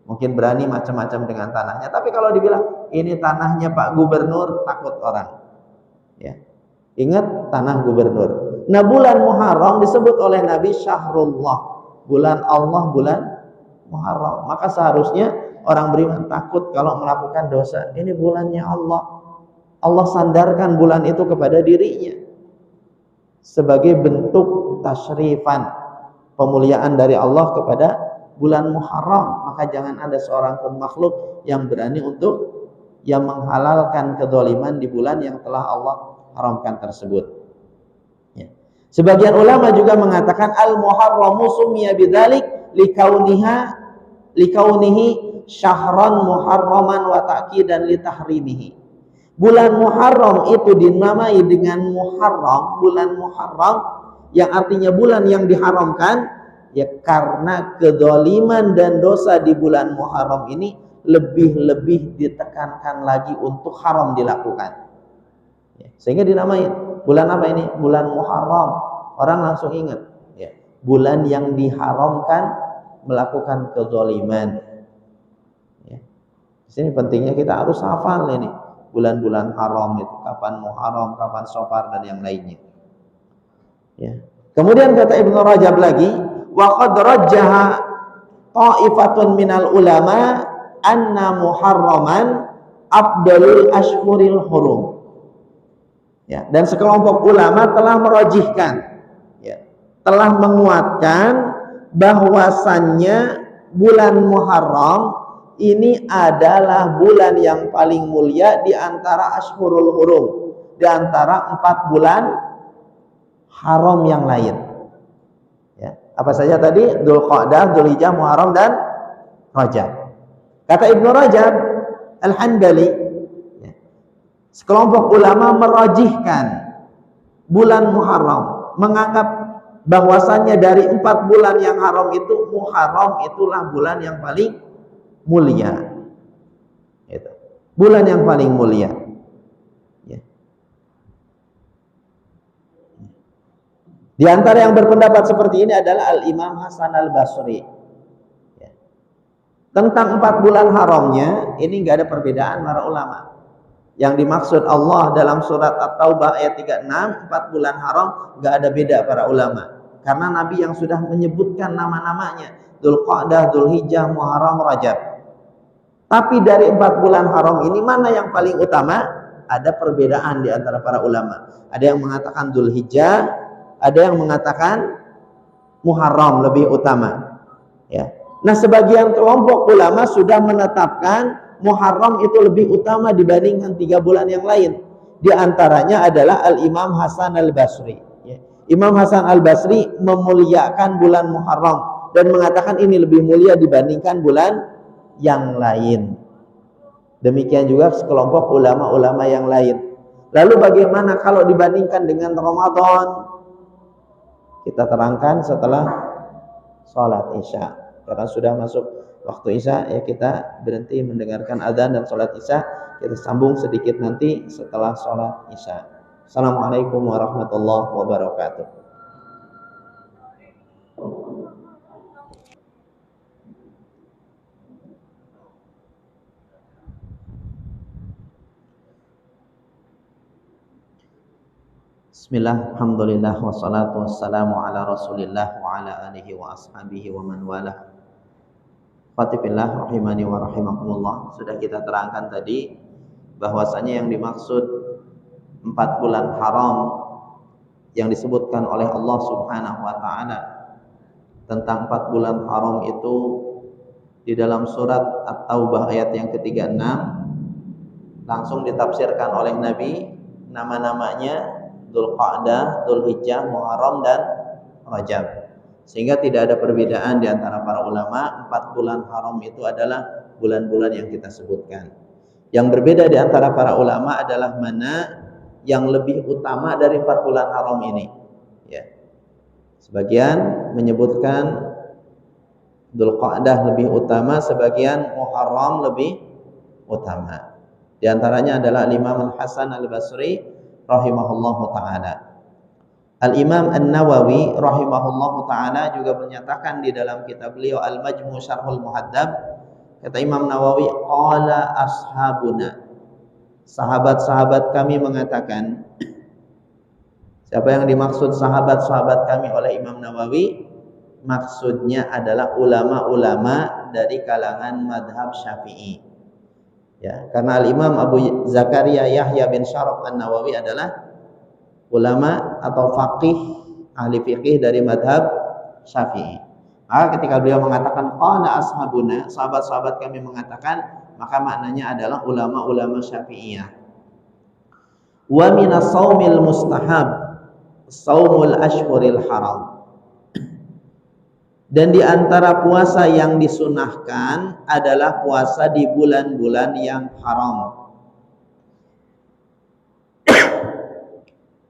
Mungkin berani macam-macam dengan tanahnya. Tapi kalau dibilang ini tanahnya Pak Gubernur, takut orang. Ya. Ingat tanah gubernur. Nah, bulan Muharram disebut oleh Nabi Syahrullah, bulan Allah, bulan Muharram. Maka seharusnya orang beriman takut kalau melakukan dosa. Ini bulannya Allah. Allah sandarkan bulan itu kepada dirinya sebagai bentuk tasyrifan, pemuliaan dari Allah kepada bulan Muharram. Maka jangan ada seorang pun makhluk yang berani untuk yang menghalalkan kedzaliman di bulan yang telah Allah haramkan tersebut. Ya. Sebagian ulama juga mengatakan al-Muharramu summiya bidzalik likaunihi syahran muharraman wa ta'kidan li tahrimihi. Bulan Muharram itu dinamai dengan Muharram, bulan Muharram yang artinya bulan yang diharamkan, ya karena kedzaliman dan dosa di bulan Muharram ini lebih-lebih ditekankan lagi untuk haram dilakukan. Ya, sehingga dinamai bulan apa ini? Bulan Muharram. Orang langsung ingat, ya, bulan yang diharamkan melakukan kezaliman. Ya. Di sini pentingnya kita harus hafal ini bulan-bulan haram itu, kapan Muharram, kapan Safar dan yang lainnya. Ya. Kemudian kata Ibnu Rajab lagi, wa qad rajjaha ta'ifatun minal ulama anna Muharraman afdalul ashhuril hurum. Ya, dan sekelompok ulama telah merajihkan, ya, telah menguatkan bahwasannya bulan Muharram ini adalah bulan yang paling mulia di antara ashhurul hurum, di antara 4 bulan haram yang lain. Ya, apa saja tadi? Dzulqa'dah, Dzulhijjah, Muharram dan Rajab. Kata Ibnu Rajab Al-Hanbali, ya, sekelompok ulama merajihkan bulan Muharram, menganggap bahwasannya dari 4 bulan yang haram itu, Muharram itulah bulan yang paling mulia. Itu bulan yang paling mulia. Ya. Di antara yang berpendapat seperti ini adalah Al-Imam Hasan Al-Basri. Tentang 4 bulan haramnya, ini nggak ada perbedaan para ulama. Yang dimaksud Allah dalam surat At-Taubah ayat 36, 4 bulan haram, nggak ada beda para ulama. Karena Nabi yang sudah menyebutkan nama-namanya, Dzulqa'dah, Dzulhijjah, Muharram, Rajab. Tapi dari 4 bulan haram ini mana yang paling utama? Ada perbedaan di antara para ulama. Ada yang mengatakan Dzulhijjah, ada yang mengatakan Muharram lebih utama. Ya. Nah, sebagian kelompok ulama sudah menetapkan Muharram itu lebih utama dibandingkan 3 bulan yang lain. Di antaranya adalah Al-Imam Hasan Al-Basri. Ya. Imam Hasan Al-Basri memuliakan bulan Muharram dan mengatakan ini lebih mulia dibandingkan bulan yang lain. Demikian juga sekelompok ulama-ulama yang lain. Lalu bagaimana kalau dibandingkan dengan Ramadan? Kita terangkan setelah sholat Isya. Karena sudah masuk waktu Isya, ya kita berhenti mendengarkan adzan dan sholat Isya. Kita sambung sedikit nanti setelah sholat Isya. Assalamualaikum warahmatullahi wabarakatuh. Bismillah, alhamdulillah, wassalatu wassalamu ala rasulillah wa ala alihi wa ashabihi wa man walah. Fatifillah rahimani wa rahimakumullah. Sudah kita terangkan tadi bahwasanya yang dimaksud 4 bulan haram yang disebutkan oleh Allah Subhanahu wa taala tentang 4 bulan haram itu di dalam surat At-Taubah ayat yang ke-36 langsung ditafsirkan oleh Nabi, nama-namanya Dzulqa'dah, Dzulhijjah, Muharram dan Rajab. Sehingga tidak ada perbedaan di antara para ulama, 4 bulan haram itu adalah bulan-bulan yang kita sebutkan. Yang berbeda di antara para ulama adalah mana yang lebih utama dari 4 bulan haram ini. Ya. Sebagian menyebutkan Dzulqa'dah lebih utama, sebagian Muharram lebih utama. Di antaranya adalah Imam Al-Hasan Al-Basri rahimahullahu taala. Al-Imam An-Nawawi rahimahullahu ta'ala juga menyatakan di dalam kitab beliau Al-Majmu' Syarhul Muhaddab, kata Imam Nawawi, qala ashabuna, sahabat-sahabat kami mengatakan. Siapa yang dimaksud sahabat-sahabat kami oleh Imam Nawawi? Maksudnya adalah ulama-ulama dari kalangan madhab Syafi'i. Ya, karena Al-Imam Abu Zakaria Yahya bin Syaraf An-Nawawi adalah ulama atau faqih, ahli fikih dari madhab Syafi'i. Maka ketika beliau mengatakan qala ashabuna, sahabat-sahabat kami mengatakan, maka maknanya adalah ulama-ulama Syafi'iyah. Wa minas shaumil mustahab shaumul ashhuril haram. Dan di antara puasa yang disunahkan adalah puasa di bulan-bulan yang haram.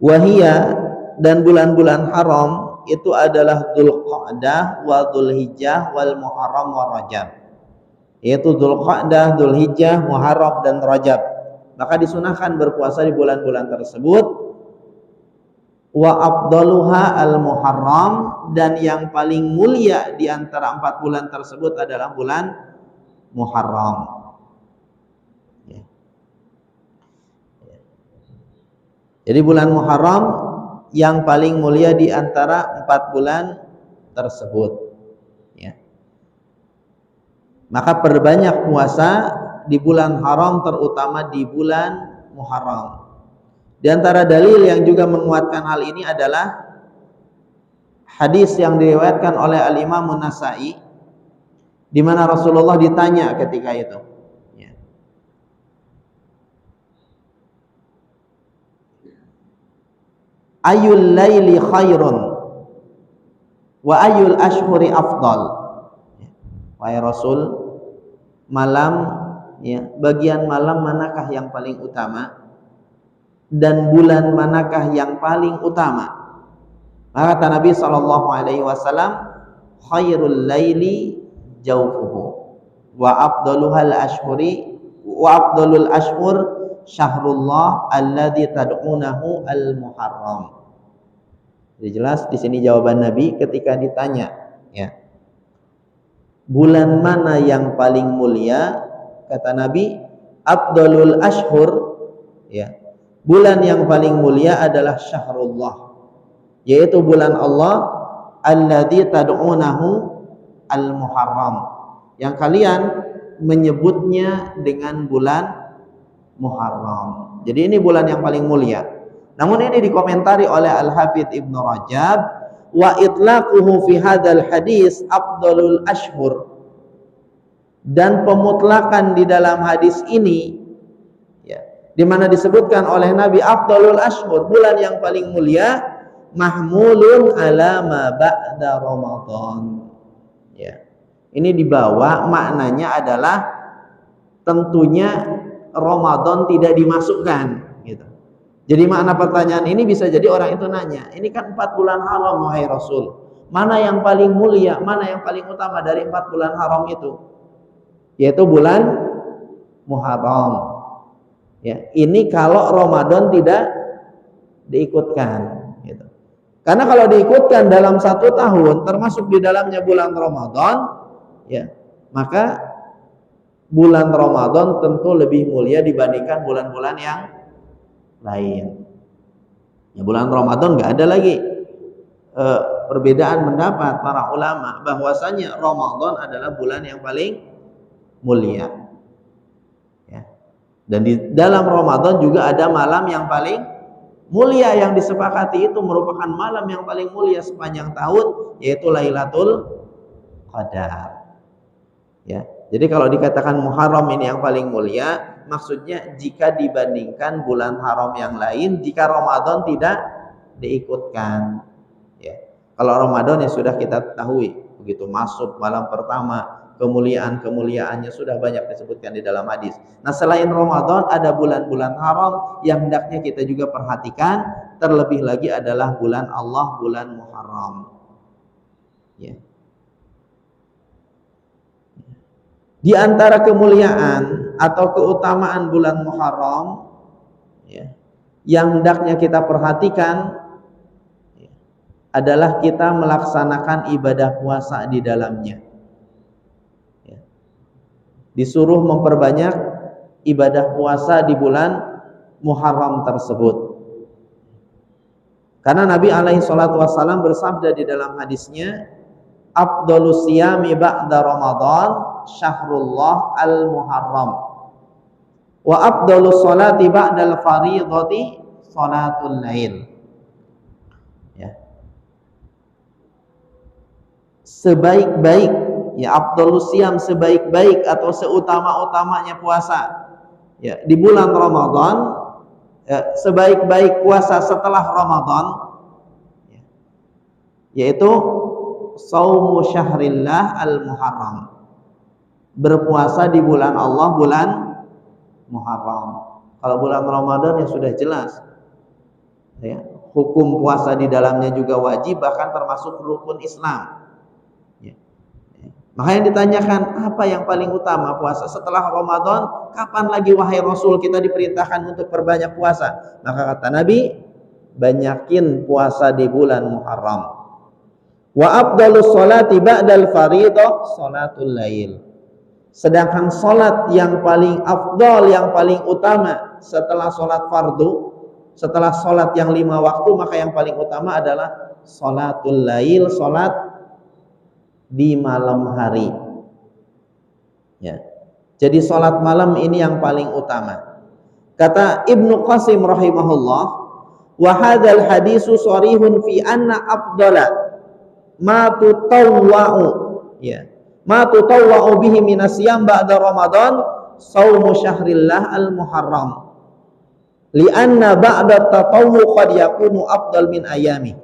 Wahia, dan bulan-bulan haram itu adalah Dzulqa'dah wa Dzulhijjah wal Muharram wa Rajab. Yaitu Dzulqa'dah, Dzulhijjah, Muharram dan Rajab. Maka disunahkan berpuasa di bulan-bulan tersebut. Wa afdaluha al-Muharram, dan yang paling mulia di antara 4 bulan tersebut adalah bulan Muharram. Jadi bulan Muharram yang paling mulia di antara 4 bulan tersebut. Ya. Maka perbanyak puasa di bulan haram, terutama di bulan Muharram. Di antara dalil yang juga menguatkan hal ini adalah hadis yang diriwayatkan oleh Al-Imam An-Nasa'i, di mana Rasulullah ditanya ketika itu. Ayul laili khairun wa ayul ashhuri afdal. Wahai Rasul, malam, ya, bagian malam manakah yang paling utama dan bulan manakah yang paling utama? Maka kata Nabi SAW, khairul laili jawfuhu wa afdaluhal ashhuri wa afdalul ashhur syahrullah alladzi tad'unahu al-Muharram. Jadi jelas di sini jawaban Nabi ketika ditanya, ya, bulan mana yang paling mulia? Kata Nabi, afdalul ashhur, ya, bulan yang paling mulia adalah syahrullah, yaitu bulan Allah, alladzi tad'unahu al-Muharram, yang kalian menyebutnya dengan bulan Muharram. Jadi ini bulan yang paling mulia. Namun ini dikomentari oleh Al-Hafidz Ibnu Rajab, wa itlaquhu fi hadzal hadis afdalul ashhur, dan pemutlakan di dalam hadis ini, ya, di mana disebutkan oleh Nabi afdalul ashhur, bulan yang paling mulia, mahmulun ala ma ba'da Ramadan. Ya. Ini dibawa maknanya adalah tentunya Ramadan tidak dimasukkan, gitu. Jadi makna pertanyaan ini bisa jadi orang itu nanya, ini kan 4 bulan haram wahai Rasul, mana yang paling mulia, mana yang paling utama dari 4 bulan haram itu? Yaitu bulan Muharram. Ya, ini kalau Ramadan tidak diikutkan, gitu. Karena kalau diikutkan dalam 1 tahun, termasuk di dalamnya bulan Ramadan, ya, maka bulan Ramadan tentu lebih mulia dibandingkan bulan-bulan yang lain. Ya, bulan Ramadan nggak ada lagi perbedaan pendapat para ulama bahwasanya Ramadan adalah bulan yang paling mulia. Ya. Dan di dalam Ramadan juga ada malam yang paling mulia yang disepakati, itu merupakan malam yang paling mulia sepanjang tahun, yaitu Lailatul Qadar. Ya. Jadi kalau dikatakan Muharram ini yang paling mulia, maksudnya jika dibandingkan bulan haram yang lain, jika Ramadan tidak diikutkan, ya. Kalau Ramadan ya sudah kita ketahui, begitu masuk malam pertama, kemuliaan-kemuliaannya sudah banyak disebutkan di dalam hadis. Nah, selain Ramadan ada bulan-bulan haram yang hendaknya kita juga perhatikan, terlebih lagi adalah bulan Allah, bulan Muharram. Ya. Di antara kemuliaan atau keutamaan bulan Muharram, ya, yang hendaknya kita perhatikan adalah kita melaksanakan ibadah puasa di dalamnya. Ya. Disuruh memperbanyak ibadah puasa di bulan Muharram tersebut. Karena Nabi alaihi salatu wassalam bersabda di dalam hadisnya, afdhalus siyami ba'da Ramadan syahrullah al-Muharram wa afdhalus sholati ba'dal fardhati sholatul lail. Ya. Sebaik-baik, ya, afdhalus siyam, sebaik-baik atau seutama-utamanya puasa, ya, di bulan Ramadan, ya, sebaik-baik puasa setelah Ramadan, ya, yaitu saumu syahrillah al-Muharram, berpuasa di bulan Allah, bulan Muharram. Kalau bulan Ramadan ya sudah jelas, ya, hukum puasa di dalamnya juga wajib, bahkan termasuk rukun Islam. Ya. Maka yang ditanyakan, apa yang paling utama puasa setelah Ramadan? Kapan lagi wahai Rasul kita diperintahkan untuk perbanyak puasa? Maka kata Nabi, banyakin puasa di bulan Muharram. Wa afdhalus sholati ba'dal fardhah sholatul lail. Sedangkan sholat yang paling afdal, yang paling utama setelah sholat fardu, setelah sholat yang 5 waktu, maka yang paling utama adalah sholatul lail, sholat di malam hari. Ya. Jadi sholat malam ini yang paling utama. Kata Ibnu Qasim rahimahullah, wa hadzal hadisu sharihun fi anna afdala ma tutawwa'u, ya, ma tutawwa'u bihi minas siyam ba'da Ramadan saumu syahrillah al-Muharram li'anna ba'da tatawwu qad yakunu afdal min ayami.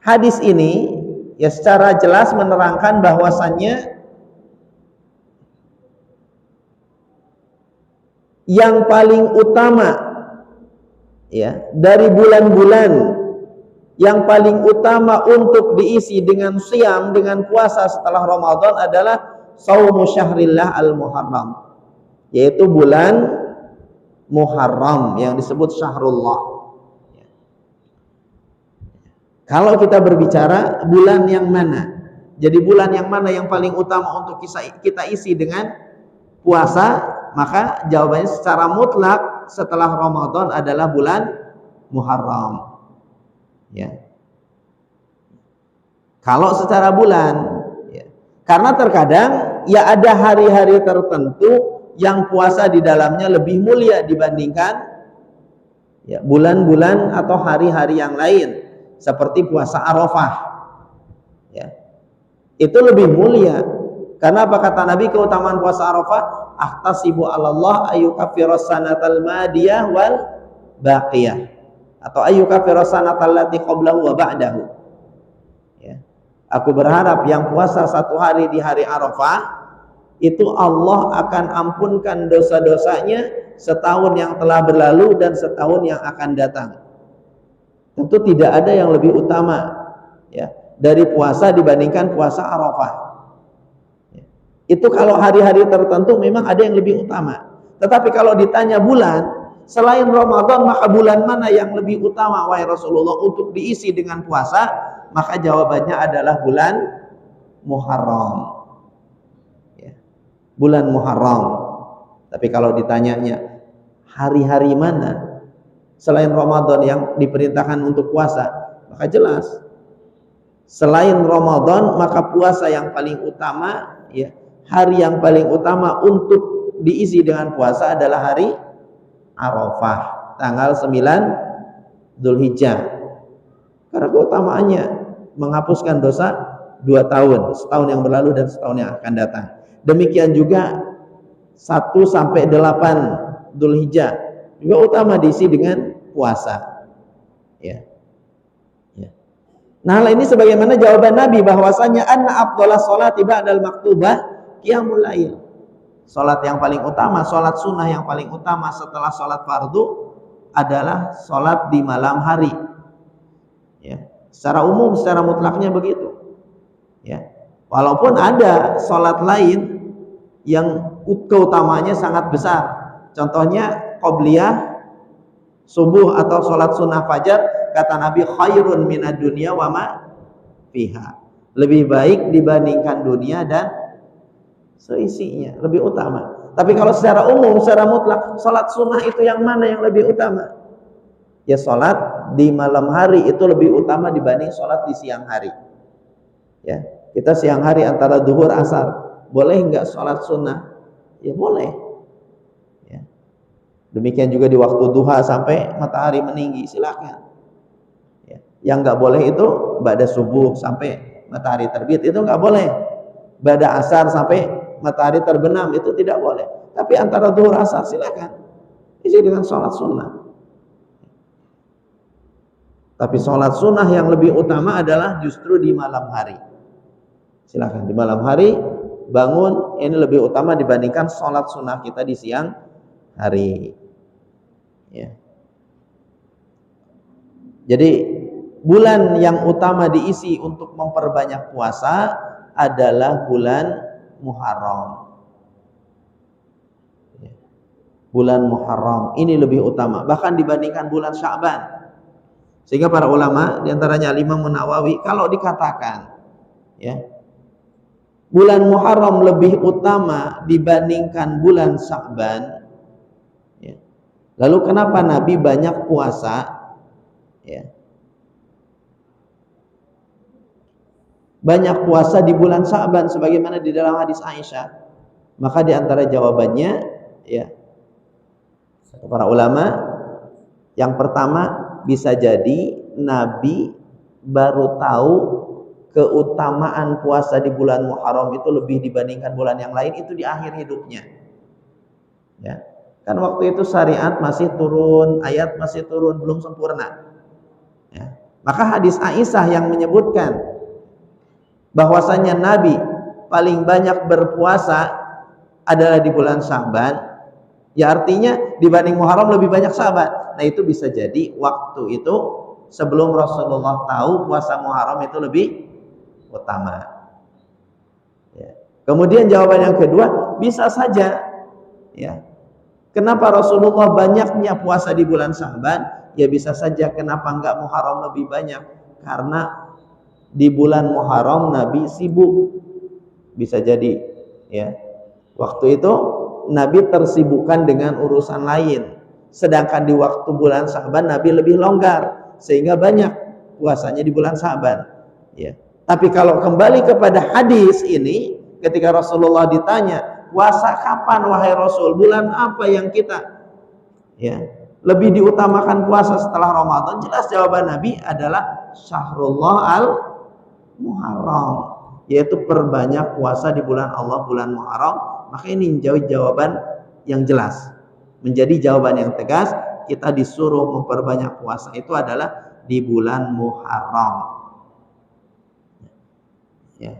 Hadis ini ya secara jelas menerangkan bahwasannya yang paling utama, ya, dari bulan-bulan yang paling utama untuk diisi dengan siam, dengan puasa setelah Ramadan adalah saumu syahrillah al-Muharram, yaitu bulan Muharram yang disebut syahrullah. Kalau kita berbicara bulan yang mana, jadi bulan yang mana yang paling utama untuk kita isi dengan puasa, maka jawabannya secara mutlak setelah Ramadan adalah bulan Muharram. Ya. Kalau secara bulan, ya. Karena terkadang ya ada hari-hari tertentu yang puasa di dalamnya lebih mulia dibandingkan, ya, bulan-bulan atau hari-hari yang lain, seperti puasa Arafah. Ya. Itu lebih mulia. Karena apa kata Nabi keutamaan puasa Arafah? Ahtasibu 'alallah ayyukaffiras sanatal madiyah wal baqiyah. Atau ayyukaffiras sanatal lati qablahu wa ba'dahu. Ya. Aku berharap yang puasa 1 hari di hari Arafah itu Allah akan ampunkan dosa-dosanya setahun yang telah berlalu dan setahun yang akan datang. Tentu tidak ada yang lebih utama, ya, dari puasa dibandingkan puasa Arafah. Ya. Itu kalau hari-hari tertentu memang ada yang lebih utama. Tetapi kalau ditanya bulan selain Ramadan, maka bulan mana yang lebih utama wahai Rasulullah untuk diisi dengan puasa? Maka jawabannya adalah bulan Muharram. Ya. Bulan Muharram. Tapi kalau ditanyanya hari-hari mana selain Ramadan yang diperintahkan untuk puasa, maka jelas selain Ramadan maka puasa yang paling utama, ya, hari yang paling utama untuk diisi dengan puasa adalah hari Arafah, tanggal 9 Dzulhijjah. Karena keutamaannya menghapuskan dosa 2 tahun, setahun yang berlalu dan setahun yang akan datang. Demikian juga 1 sampai 8 Dzulhijjah juga utama diisi dengan puasa. Ya. Nah, ini sebagaimana jawaban Nabi bahwasanya anna afdhalas sholati ba'dal maktubah qiyamul lail. Salat yang paling utama, salat sunnah yang paling utama setelah salat fardu adalah salat di malam hari. Ya, secara umum, secara mutlaknya begitu. Ya, walaupun ada salat lain yang keutamanya sangat besar. Contohnya qobliyah subuh atau salat sunnah fajar, kata Nabi khairun minad dunya wa ma fiha. Lebih baik dibandingkan dunia dan seisinya, lebih utama. Tapi kalau secara umum, secara mutlak, salat sunnah itu yang mana yang lebih utama? Ya, salat di malam hari itu lebih utama dibanding salat di siang hari. Ya, kita siang hari antara zuhur asar, boleh enggak salat sunnah? Ya boleh. Ya. Demikian juga di waktu duha sampai matahari meninggi, silakan. Ya. Yang enggak boleh itu ba'da subuh sampai matahari terbit, itu enggak boleh. Ba'da asar sampai matahari terbenam, itu tidak boleh. Tapi antara zuhur asar silakan isi dengan sholat sunnah. Tapi sholat sunnah yang lebih utama adalah justru di malam hari. Silakan di malam hari bangun, ini lebih utama dibandingkan sholat sunnah kita di siang hari. Ya. Jadi bulan yang utama diisi untuk memperbanyak puasa adalah bulan Muharram. Bulan Muharram ini lebih utama bahkan dibandingkan bulan Sya'ban. Sehingga para ulama diantaranya Imam Nawawi kalau dikatakan ya bulan Muharram lebih utama dibandingkan bulan Sya'ban, ya, lalu kenapa Nabi banyak puasa, ya, banyak puasa di bulan Sya'ban sebagaimana di dalam hadis Aisyah? Maka di antara jawabannya, ya, para ulama, yang pertama bisa jadi Nabi baru tahu keutamaan puasa di bulan Muharram itu lebih dibandingkan bulan yang lain itu di akhir hidupnya. Ya. Kan waktu itu syariat masih turun, ayat masih turun, belum sempurna. Ya. Maka hadis Aisyah yang menyebutkan bahwasanya Nabi paling banyak berpuasa adalah di bulan Sya'ban, ya artinya dibanding Muharram lebih banyak Sya'ban. Nah, itu bisa jadi waktu itu sebelum Rasulullah tahu puasa Muharram itu lebih utama. Ya. Kemudian jawaban yang kedua, bisa saja, ya, kenapa Rasulullah banyaknya puasa di bulan Sya'ban? Ya bisa saja kenapa enggak Muharram lebih banyak? Karena di bulan Muharram Nabi sibuk, bisa jadi, ya, waktu itu Nabi tersibukkan dengan urusan lain, sedangkan di waktu bulan Sya'ban Nabi lebih longgar sehingga banyak puasanya di bulan Sya'ban, ya. Tapi kalau kembali kepada hadis ini, ketika Rasulullah ditanya puasa kapan wahai Rasul, bulan apa yang kita, ya, lebih diutamakan puasa setelah Ramadan, jelas jawaban Nabi adalah Syahrullah al-Muharram, yaitu perbanyak puasa di bulan Allah, bulan Muharram. Maka ini menjadi jawaban yang jelas, menjadi jawaban yang tegas. Kita disuruh memperbanyak puasa itu adalah di bulan Muharram. Ya.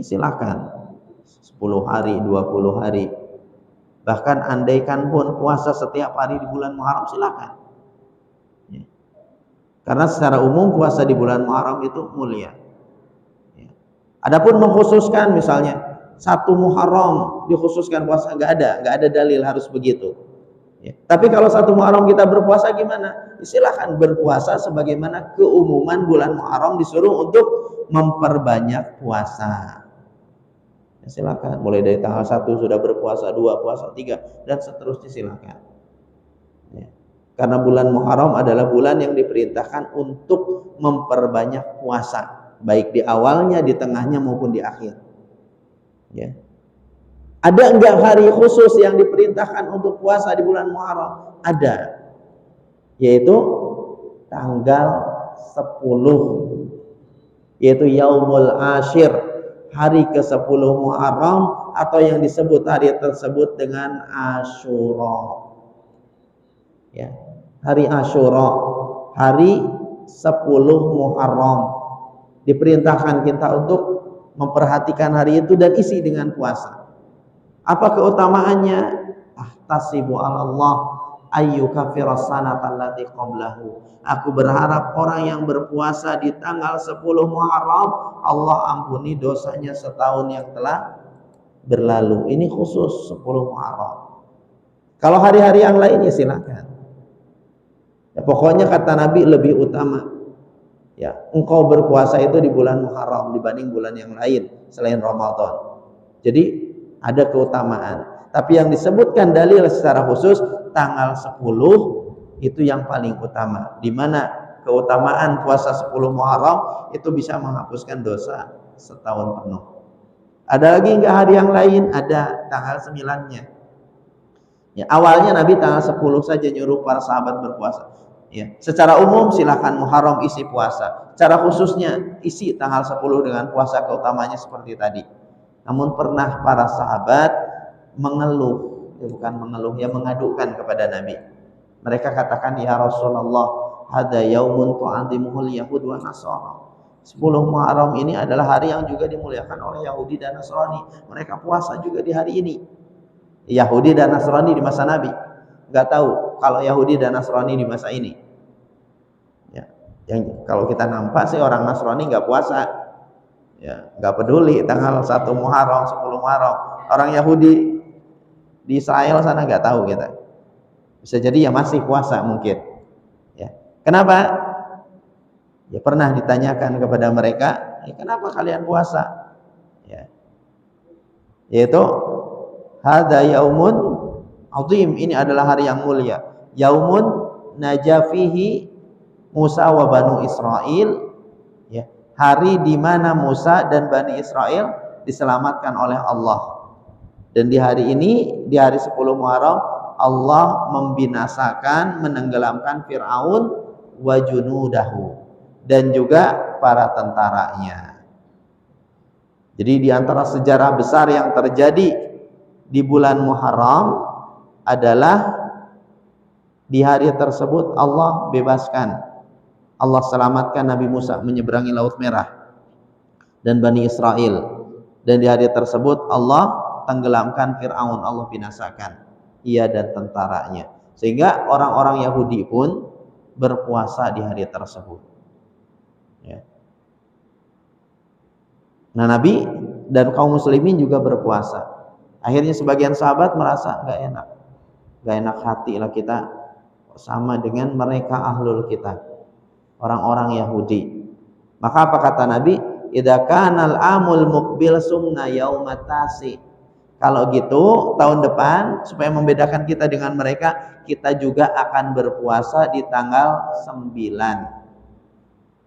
Silakan 10 hari, 20 hari. Bahkan andaikan pun puasa setiap hari di bulan Muharram, silakan. Ya. Karena secara umum puasa di bulan Muharram itu mulia. Ya. Adapun mengkhususkan misalnya 1 Muharram dikhususkan puasa, nggak ada dalil harus begitu. Ya. Tapi kalau 1 Muharram kita berpuasa gimana? Silakan berpuasa sebagaimana keumuman bulan Muharram disuruh untuk memperbanyak puasa. Ya, silakan mulai dari tanggal 1 sudah berpuasa, 2 puasa, 3 dan seterusnya, silakan. Ya. Karena bulan Muharram adalah bulan yang diperintahkan untuk memperbanyak puasa, baik di awalnya, di tengahnya maupun di akhir. Ya. Ada enggak hari khusus yang diperintahkan untuk puasa di bulan Muharram? Ada, yaitu tanggal 10, yaitu Yaumul Ashir, hari ke-10 Muharram, atau yang disebut hari tersebut dengan Asyura. Ya, hari Asyura, hari 10 Muharram. Diperintahkan kita untuk memperhatikan hari itu dan isi dengan puasa. Apa keutamaannya? Ahtasibu 'ala Allah ayyukaffiras sanata allati qablahu. Aku berharap orang yang berpuasa di tanggal 10 Muharram, Allah ampuni dosanya setahun yang telah berlalu. Ini khusus 10 Muharram. Kalau hari-hari yang lain ya silakan. Ya, pokoknya kata Nabi lebih utama ya engkau berpuasa itu di bulan Muharram dibanding bulan yang lain selain Ramadan. Jadi ada keutamaan. Tapi yang disebutkan dalil secara khusus tanggal 10 itu yang paling utama. Di mana keutamaan puasa 10 Muharram itu bisa menghapuskan dosa setahun penuh. Ada lagi enggak hari yang lain? Ada tanggal 9-nya. Ya, awalnya Nabi tanggal 10 saja nyuruh para sahabat berpuasa. Ya, secara umum silakan Muharram isi puasa. Secara khususnya isi tanggal 10 dengan puasa, keutamanya seperti tadi. Namun pernah para sahabat mengeluh, ya bukan mengeluh, ya mengadukan kepada Nabi. Mereka katakan, ya Rasulullah, hada yaumun tu'adzimuhul yahud wa nasara. 10 Muharram ini adalah hari yang juga dimuliakan oleh Yahudi dan Nasrani. Mereka puasa juga di hari ini. Yahudi dan Nasrani di masa Nabi. Nggak tahu kalau Yahudi dan Nasrani di masa ini. Ya, yang kalau kita nampak sih orang Nasrani nggak puasa. Ya, nggak peduli tanggal 1 Muharram, 10 Muharram. Orang Yahudi di Israel sana nggak tahu kita. Bisa jadi ya masih puasa mungkin. Ya. Kenapa? Ya pernah ditanyakan kepada mereka, ya, kenapa kalian puasa? Ya. Yaitu hadza yaumun azim, ini adalah hari yang mulia. Yaumun najafihi Musa wa Banu Israel, ya. Hari di mana Musa dan Bani Israel diselamatkan oleh Allah. Dan di hari ini, di hari 10 Muharram, Allah membinasakan, menenggelamkan Fir'aun wa junudahu, dan juga para tentaranya. Jadi di antara sejarah besar yang terjadi di bulan Muharram adalah di hari tersebut Allah bebaskan, Allah selamatkan Nabi Musa menyeberangi Laut Merah dan Bani Israel. Dan di hari tersebut Allah tenggelamkan Fir'aun, Allah binasakan ia dan tentaranya. Sehingga orang-orang Yahudi pun berpuasa di hari tersebut. Ya. Nah, Nabi dan kaum muslimin juga berpuasa. Akhirnya sebagian sahabat merasa gak enak hati lah kita sama dengan mereka ahlul kitab, orang-orang Yahudi. Maka apa kata Nabi? Idza kanal amul muqbil sumna yaumatasi. Kalau gitu tahun depan supaya membedakan kita dengan mereka, kita juga akan berpuasa di tanggal 9.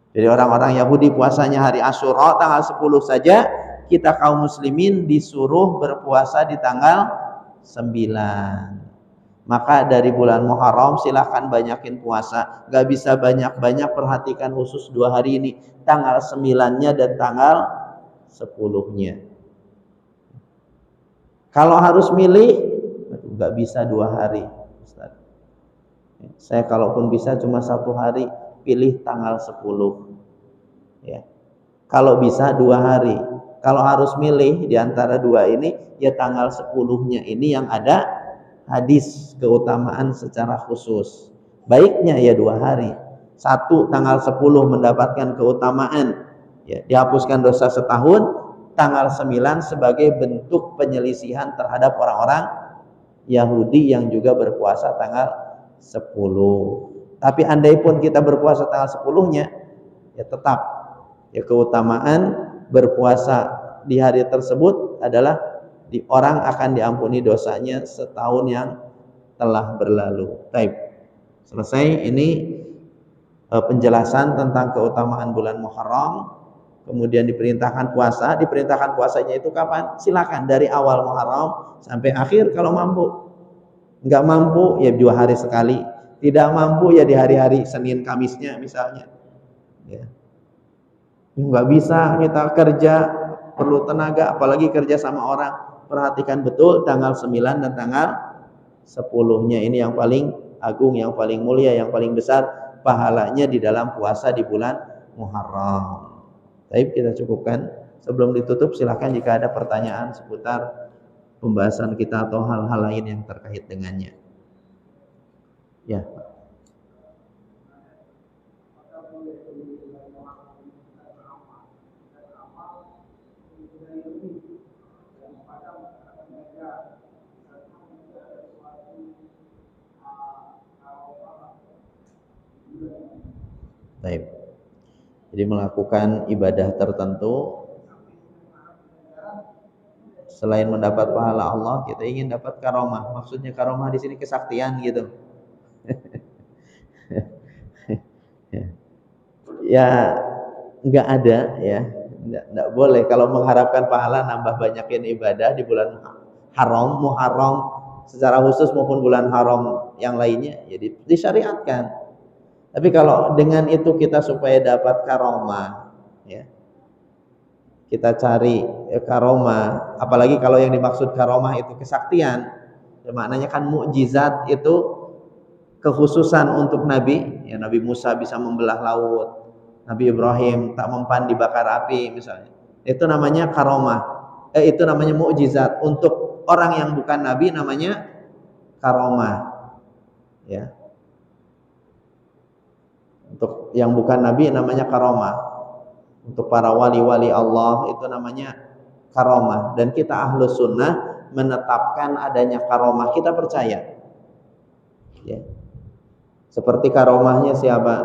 Jadi orang-orang Yahudi puasanya hari Asyura tanggal 10 saja, kita kaum muslimin disuruh berpuasa di tanggal 9. Maka dari bulan Muharram silahkan banyakin puasa. Gak bisa banyak-banyak, perhatikan khusus 2 hari ini, tanggal 9-nya dan tanggal 10-nya. Kalau harus milih, gak bisa 2 hari, Ustaz. Saya kalaupun bisa cuma 1 hari, pilih tanggal 10. Ya. Kalau bisa 2 hari. Kalau harus milih di antara 2 ini, ya tanggal 10-nya ini yang ada hadis keutamaan secara khusus. Baiknya ya 2 hari. 1 tanggal 10 mendapatkan keutamaan, ya, dihapuskan dosa setahun. Tanggal 9 sebagai bentuk penyelisihan terhadap orang-orang Yahudi yang juga berpuasa tanggal 10. Tapi andai pun kita berpuasa tanggal 10-nya, ya tetap ya keutamaan berpuasa di hari tersebut adalah orang akan diampuni dosanya setahun yang telah berlalu. Baik. Selesai ini penjelasan tentang keutamaan bulan Muharram. Kemudian diperintahkan puasa. Diperintahkan puasanya itu kapan? Silakan dari awal Muharram sampai akhir kalau mampu. Enggak mampu ya 2 hari sekali. Tidak mampu ya di hari-hari Senin Kamisnya misalnya. Ya. Enggak bisa kita kerja, perlu tenaga, apalagi kerja sama orang. Perhatikan betul tanggal 9 dan tanggal 10-nya ini yang paling agung, yang paling mulia, yang paling besar pahalanya di dalam puasa di bulan Muharram. Baik, kita cukupkan. Sebelum ditutup silakan jika ada pertanyaan seputar pembahasan kita atau hal-hal lain yang terkait dengannya. Ya. Baik. Jadi melakukan ibadah tertentu selain mendapat pahala Allah, kita ingin dapat karomah. Maksudnya karomah di sini kesaktian gitu. Ya enggak ada ya. Enggak boleh kalau mengharapkan pahala nambah banyakin ibadah di bulan haram, Muharram secara khusus maupun bulan haram yang lainnya ya disyariatkan. Tapi kalau dengan itu kita supaya dapat karomah ya, kita cari karomah, apalagi kalau yang dimaksud karomah itu kesaktian ya, maknanya kan mukjizat itu kekhususan untuk Nabi ya, Nabi Musa bisa membelah laut, Nabi Ibrahim tak mempan dibakar api misalnya, itu namanya karomah, itu namanya mukjizat. Untuk orang yang bukan Nabi namanya karomah ya. Untuk yang bukan Nabi namanya karomah. Untuk para wali-wali Allah itu namanya karomah. Dan kita ahlus sunnah menetapkan adanya karomah, kita percaya ya. Seperti karomahnya siapa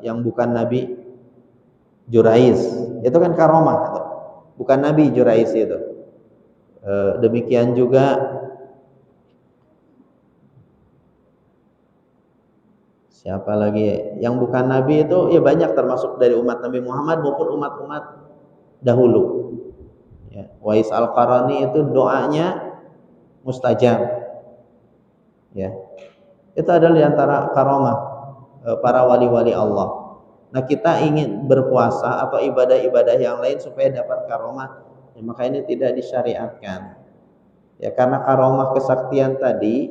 yang bukan Nabi? Jurais, itu kan karomah, bukan Nabi Jurais itu. Demikian juga siapa lagi yang bukan Nabi itu ya banyak, termasuk dari umat Nabi Muhammad maupun umat-umat dahulu ya. Wais Al-Qarani itu doanya mustajab ya. Itu adalah diantara karomah para wali-wali Allah. Nah kita ingin berpuasa atau ibadah-ibadah yang lain supaya dapat karomah ya, maka ini tidak disyariatkan ya, karena karomah kesaktian tadi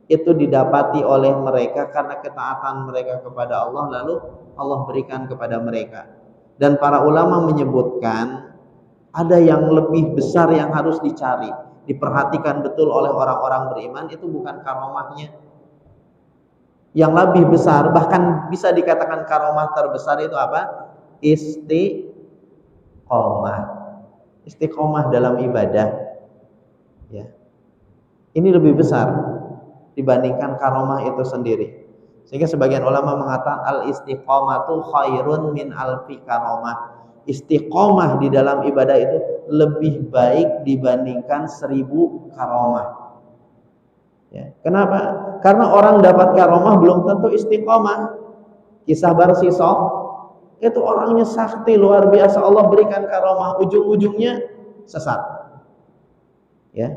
itu didapati oleh mereka karena ketaatan mereka kepada Allah, lalu Allah berikan kepada mereka. Dan para ulama menyebutkan ada yang lebih besar yang harus dicari, diperhatikan betul oleh orang-orang beriman, itu bukan karomahnya. Yang lebih besar, bahkan bisa dikatakan karomah terbesar itu apa? Istiqomah. Istiqomah dalam ibadah ya. Ini lebih besar dibandingkan karomah itu sendiri. Sehingga sebagian ulama mengatakan al-istiqomatu khairun min alfi karomah. Istiqomah di dalam ibadah itu lebih baik dibandingkan 1000 karomah. Ya. Kenapa? Karena orang dapat karomah belum tentu istiqomah. Kisah Barsisah itu orangnya sakti luar biasa, Allah berikan karomah, ujung-ujungnya sesat. Ya.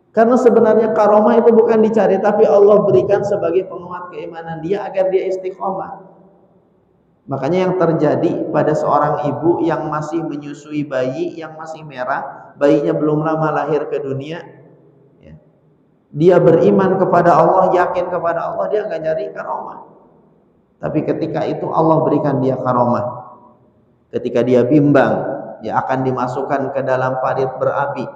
Karena sebenarnya karomah itu bukan dicari, tapi Allah berikan sebagai penguat keimanan dia agar dia istiqomah. Makanya yang terjadi pada seorang ibu yang masih menyusui bayi yang masih merah, bayinya belum lama lahir ke dunia ya. Dia beriman kepada Allah, yakin kepada Allah, dia nggak nyari karomah. Tapi ketika itu Allah berikan dia karomah. Ketika dia bimbang, dia akan dimasukkan ke dalam parit berapi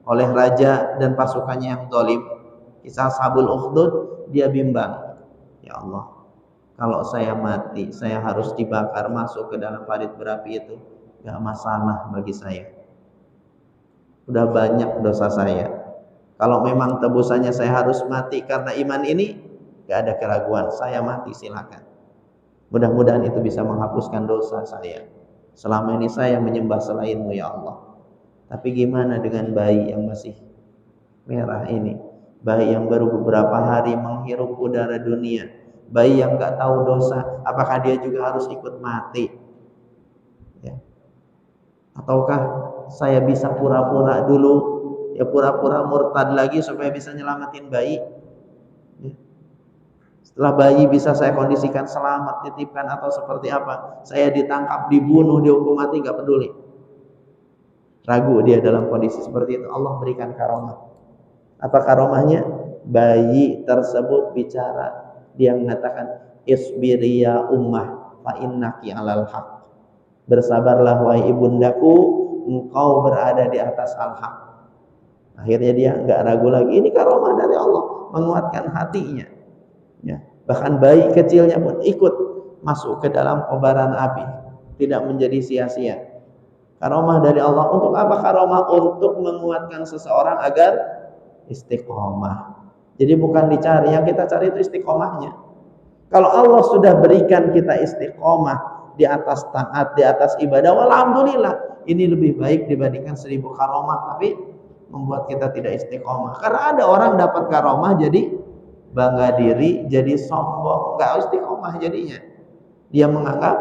oleh raja dan pasukannya yang zalim. Kisah Ashabul Ukhdud, dia bimbang. Ya Allah, kalau saya mati, saya harus dibakar masuk ke dalam parit berapi itu, gak masalah bagi saya. Udah banyak dosa saya. Kalau memang tebusannya saya harus mati karena iman ini, gak ada keraguan, saya mati silakan. Mudah-mudahan itu bisa menghapuskan dosa saya. Selama ini saya menyembah selainmu ya Allah. Tapi gimana dengan bayi yang masih merah ini? Bayi yang baru beberapa hari menghirup udara dunia, bayi yang gak tahu dosa, apakah dia juga harus ikut mati? Ya. Ataukah saya bisa pura-pura dulu, ya pura-pura murtad lagi supaya bisa nyelamatin bayi? Ya. Setelah bayi bisa saya kondisikan selamat, titipkan atau seperti apa? Saya ditangkap, dibunuh, dihukum mati, gak peduli. Ragu dia dalam kondisi seperti itu, Allah berikan karomah. Apa karomahnya? Bayi tersebut bicara, dia mengatakan, isbiri ya ummah fa innaki 'alal haq. Bersabarlah wahai ibundaku, engkau berada di atas al-haq. Akhirnya dia enggak ragu lagi, ini karomah dari Allah, menguatkan hatinya. Ya, bahkan bayi kecilnya pun ikut masuk ke dalam kobaran api, tidak menjadi sia-sia. Karomah dari Allah untuk apa? Karomah untuk menguatkan seseorang agar istiqomah. Jadi bukan dicari, yang kita cari itu istiqomahnya. Kalau Allah sudah berikan kita istiqomah di atas taat, di atas ibadah, alhamdulillah. Ini lebih baik dibandingkan 1000 karomah tapi membuat kita tidak istiqomah. Karena ada orang dapat karomah jadi bangga diri, jadi sombong, enggak istiqomah jadinya. Dia menganggap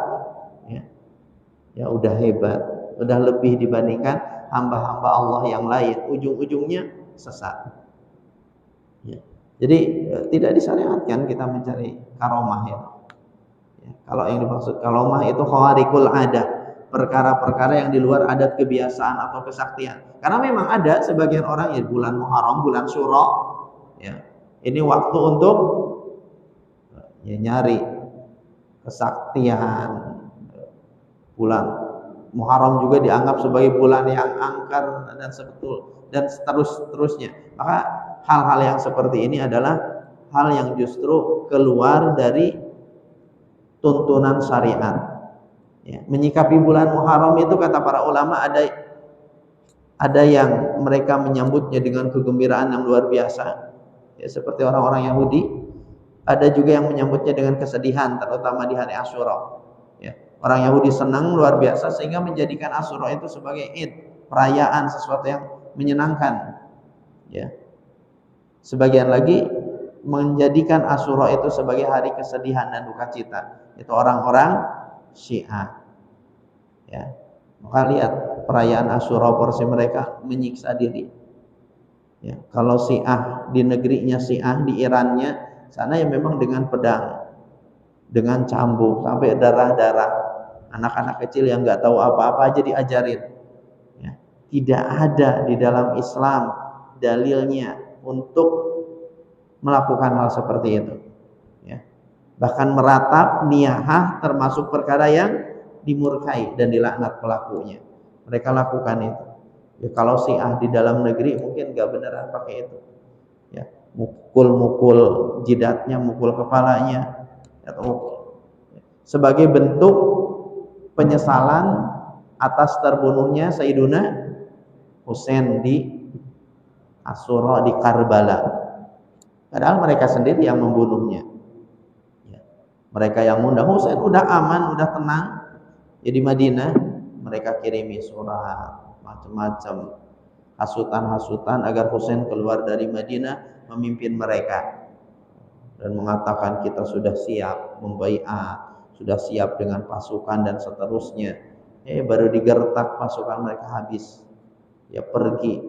ya udah hebat, udah lebih dibandingkan hamba-hamba Allah yang lain. Ujung-ujungnya sesat. Ya. Jadi tidak disyariatkan kita mencari karomah ya. Kalau yang dimaksud karomah itu khawarikul adah, perkara-perkara yang di luar adat kebiasaan atau kesaktian. Karena memang ada sebagian orang ya bulan Muharram, bulan Syura, ya. Ini waktu untuk ya nyari kesaktian. Bulan Muharram juga dianggap sebagai bulan yang angker dan seterusnya. Maka hal-hal yang seperti ini adalah hal yang justru keluar dari tuntunan syariat. Ya, menyikapi bulan Muharram itu kata para ulama ada yang mereka menyambutnya dengan kegembiraan yang luar biasa. Ya, seperti orang-orang Yahudi. Ada juga yang menyambutnya dengan kesedihan, terutama di hari Asyura. Ya, orang Yahudi senang luar biasa sehingga menjadikan Asyura itu sebagai Id, perayaan, sesuatu yang menyenangkan. Ya. Sebagian lagi menjadikan Asyura itu sebagai hari kesedihan dan duka cita. Itu orang-orang Syiah. Ya. Maka lihat perayaan Asyura porsi mereka menyiksa diri. Ya, kalau Syiah di negerinya Syiah di Irannya sana ya memang dengan pedang, dengan cambuk sampai darah-darah. Anak-anak kecil yang nggak tahu apa-apa aja diajarin. Ya. Tidak ada di dalam Islam dalilnya untuk melakukan hal seperti itu. Ya. Bahkan meratap, niyahah termasuk perkara yang dimurkai dan dilaknat pelakunya. Mereka lakukan itu. Ya, kalau Syiah di dalam negeri mungkin nggak beneran pakai itu. Ya, mukul jidatnya, mukul kepalanya, atau sebagai bentuk penyesalan atas terbunuhnya Sayyiduna Husain di Asyura di Karbala. Padahal mereka sendiri yang membunuhnya. Ya. Mereka yang mengundang Husain udah aman, udah tenang. Ya di Madinah mereka kirimi surat macam-macam hasutan-hasutan agar Husain keluar dari Madinah memimpin mereka dan mengatakan kita sudah siap membaiat, sudah siap dengan pasukan dan seterusnya. Baru digertak pasukan mereka habis. Ya pergi.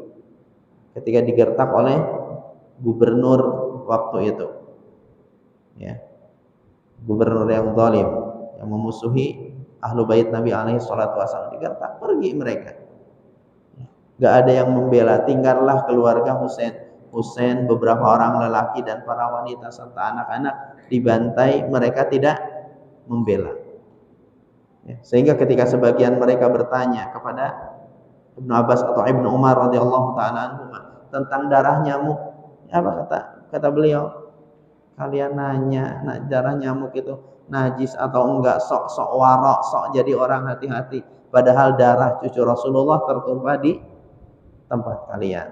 Ketika digertak oleh gubernur waktu itu. Ya. Gubernur yang zalim yang memusuhi Ahlu Bait Nabi alaihi salatu wasallam, digertak, pergi mereka. Gak ada yang membela, tinggallah keluarga Husain. Husain, beberapa orang lelaki dan para wanita serta anak-anak dibantai, mereka tidak membela. Ya, sehingga ketika sebagian mereka bertanya kepada Ibnu Abbas atau Ibnu Umar radhiyallahu taala anhuma tentang darah nyamuk, apa kata beliau? Kalian nanya, darah nyamuk itu najis atau enggak, sok warok, sok jadi orang hati-hati. Padahal darah cucu Rasulullah tertumpah di tempat kalian.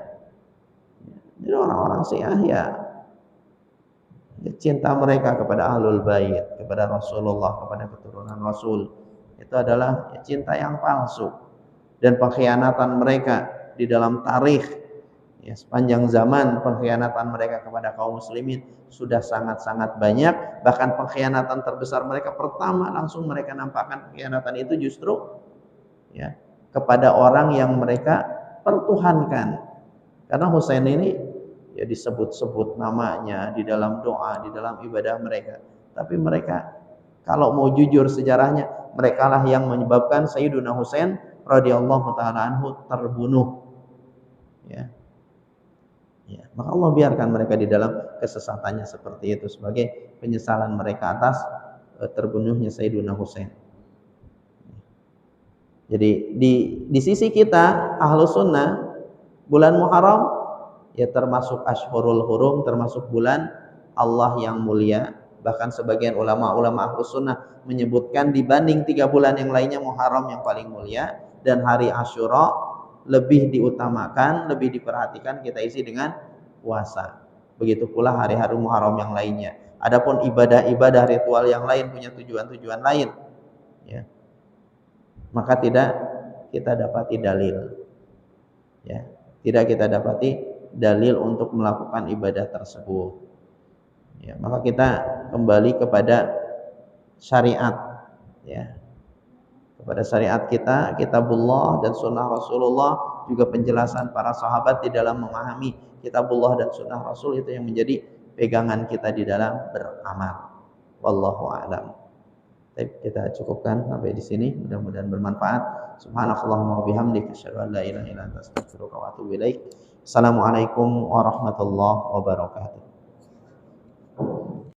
Jadi orang-orang Syiah ya cinta mereka kepada Ahlul Bait, kepada Rasulullah, kepada keturunan Rasul itu adalah cinta yang palsu. Dan pengkhianatan mereka di dalam tarikh ya, sepanjang zaman pengkhianatan mereka kepada kaum muslimin sudah sangat-sangat banyak. Bahkan pengkhianatan terbesar mereka pertama langsung mereka nampakkan pengkhianatan itu justru ya kepada orang yang mereka pertuhankan. Karena Husain ini ya disebut-sebut namanya di dalam doa, di dalam ibadah mereka. Tapi mereka kalau mau jujur sejarahnya, merekalah yang menyebabkan Sayyiduna Husain radhiyallahu taala anhu terbunuh. Ya. Ya, maka Allah biarkan mereka di dalam kesesatannya seperti itu sebagai penyesalan mereka atas terbunuhnya Sayyidina Husain. Jadi di sisi kita ahlu sunnah, bulan Muharram ya termasuk Ashhurul Hurum, termasuk bulan Allah yang mulia. Bahkan sebagian ulama-ulama ahlu sunnah menyebutkan dibanding 3 bulan yang lainnya, Muharram yang paling mulia, dan hari Asyura lebih diutamakan, lebih diperhatikan kita isi dengan puasa. Begitu pula hari-hari Muharram yang lainnya. Adapun ibadah-ibadah ritual yang lain punya tujuan-tujuan lain, ya, maka tidak kita dapati dalil, ya, tidak kita dapati dalil untuk melakukan ibadah tersebut, ya, maka kita kembali kepada syariat, ya, kepada syariat kita, kitabullah dan sunnah Rasulullah, juga penjelasan para sahabat di dalam memahami kitabullah dan sunnah Rasul, itu yang menjadi pegangan kita di dalam beramal. Wallahu a'lam. Baik, kita cukupkan sampai di sini. Mudah-mudahan bermanfaat. Subhanakallahumma wa bihamdika asyhadu an la ilaha illa anta astaghfiruka wa atubu ilaik. Assalamualaikum warahmatullahi wabarakatuh.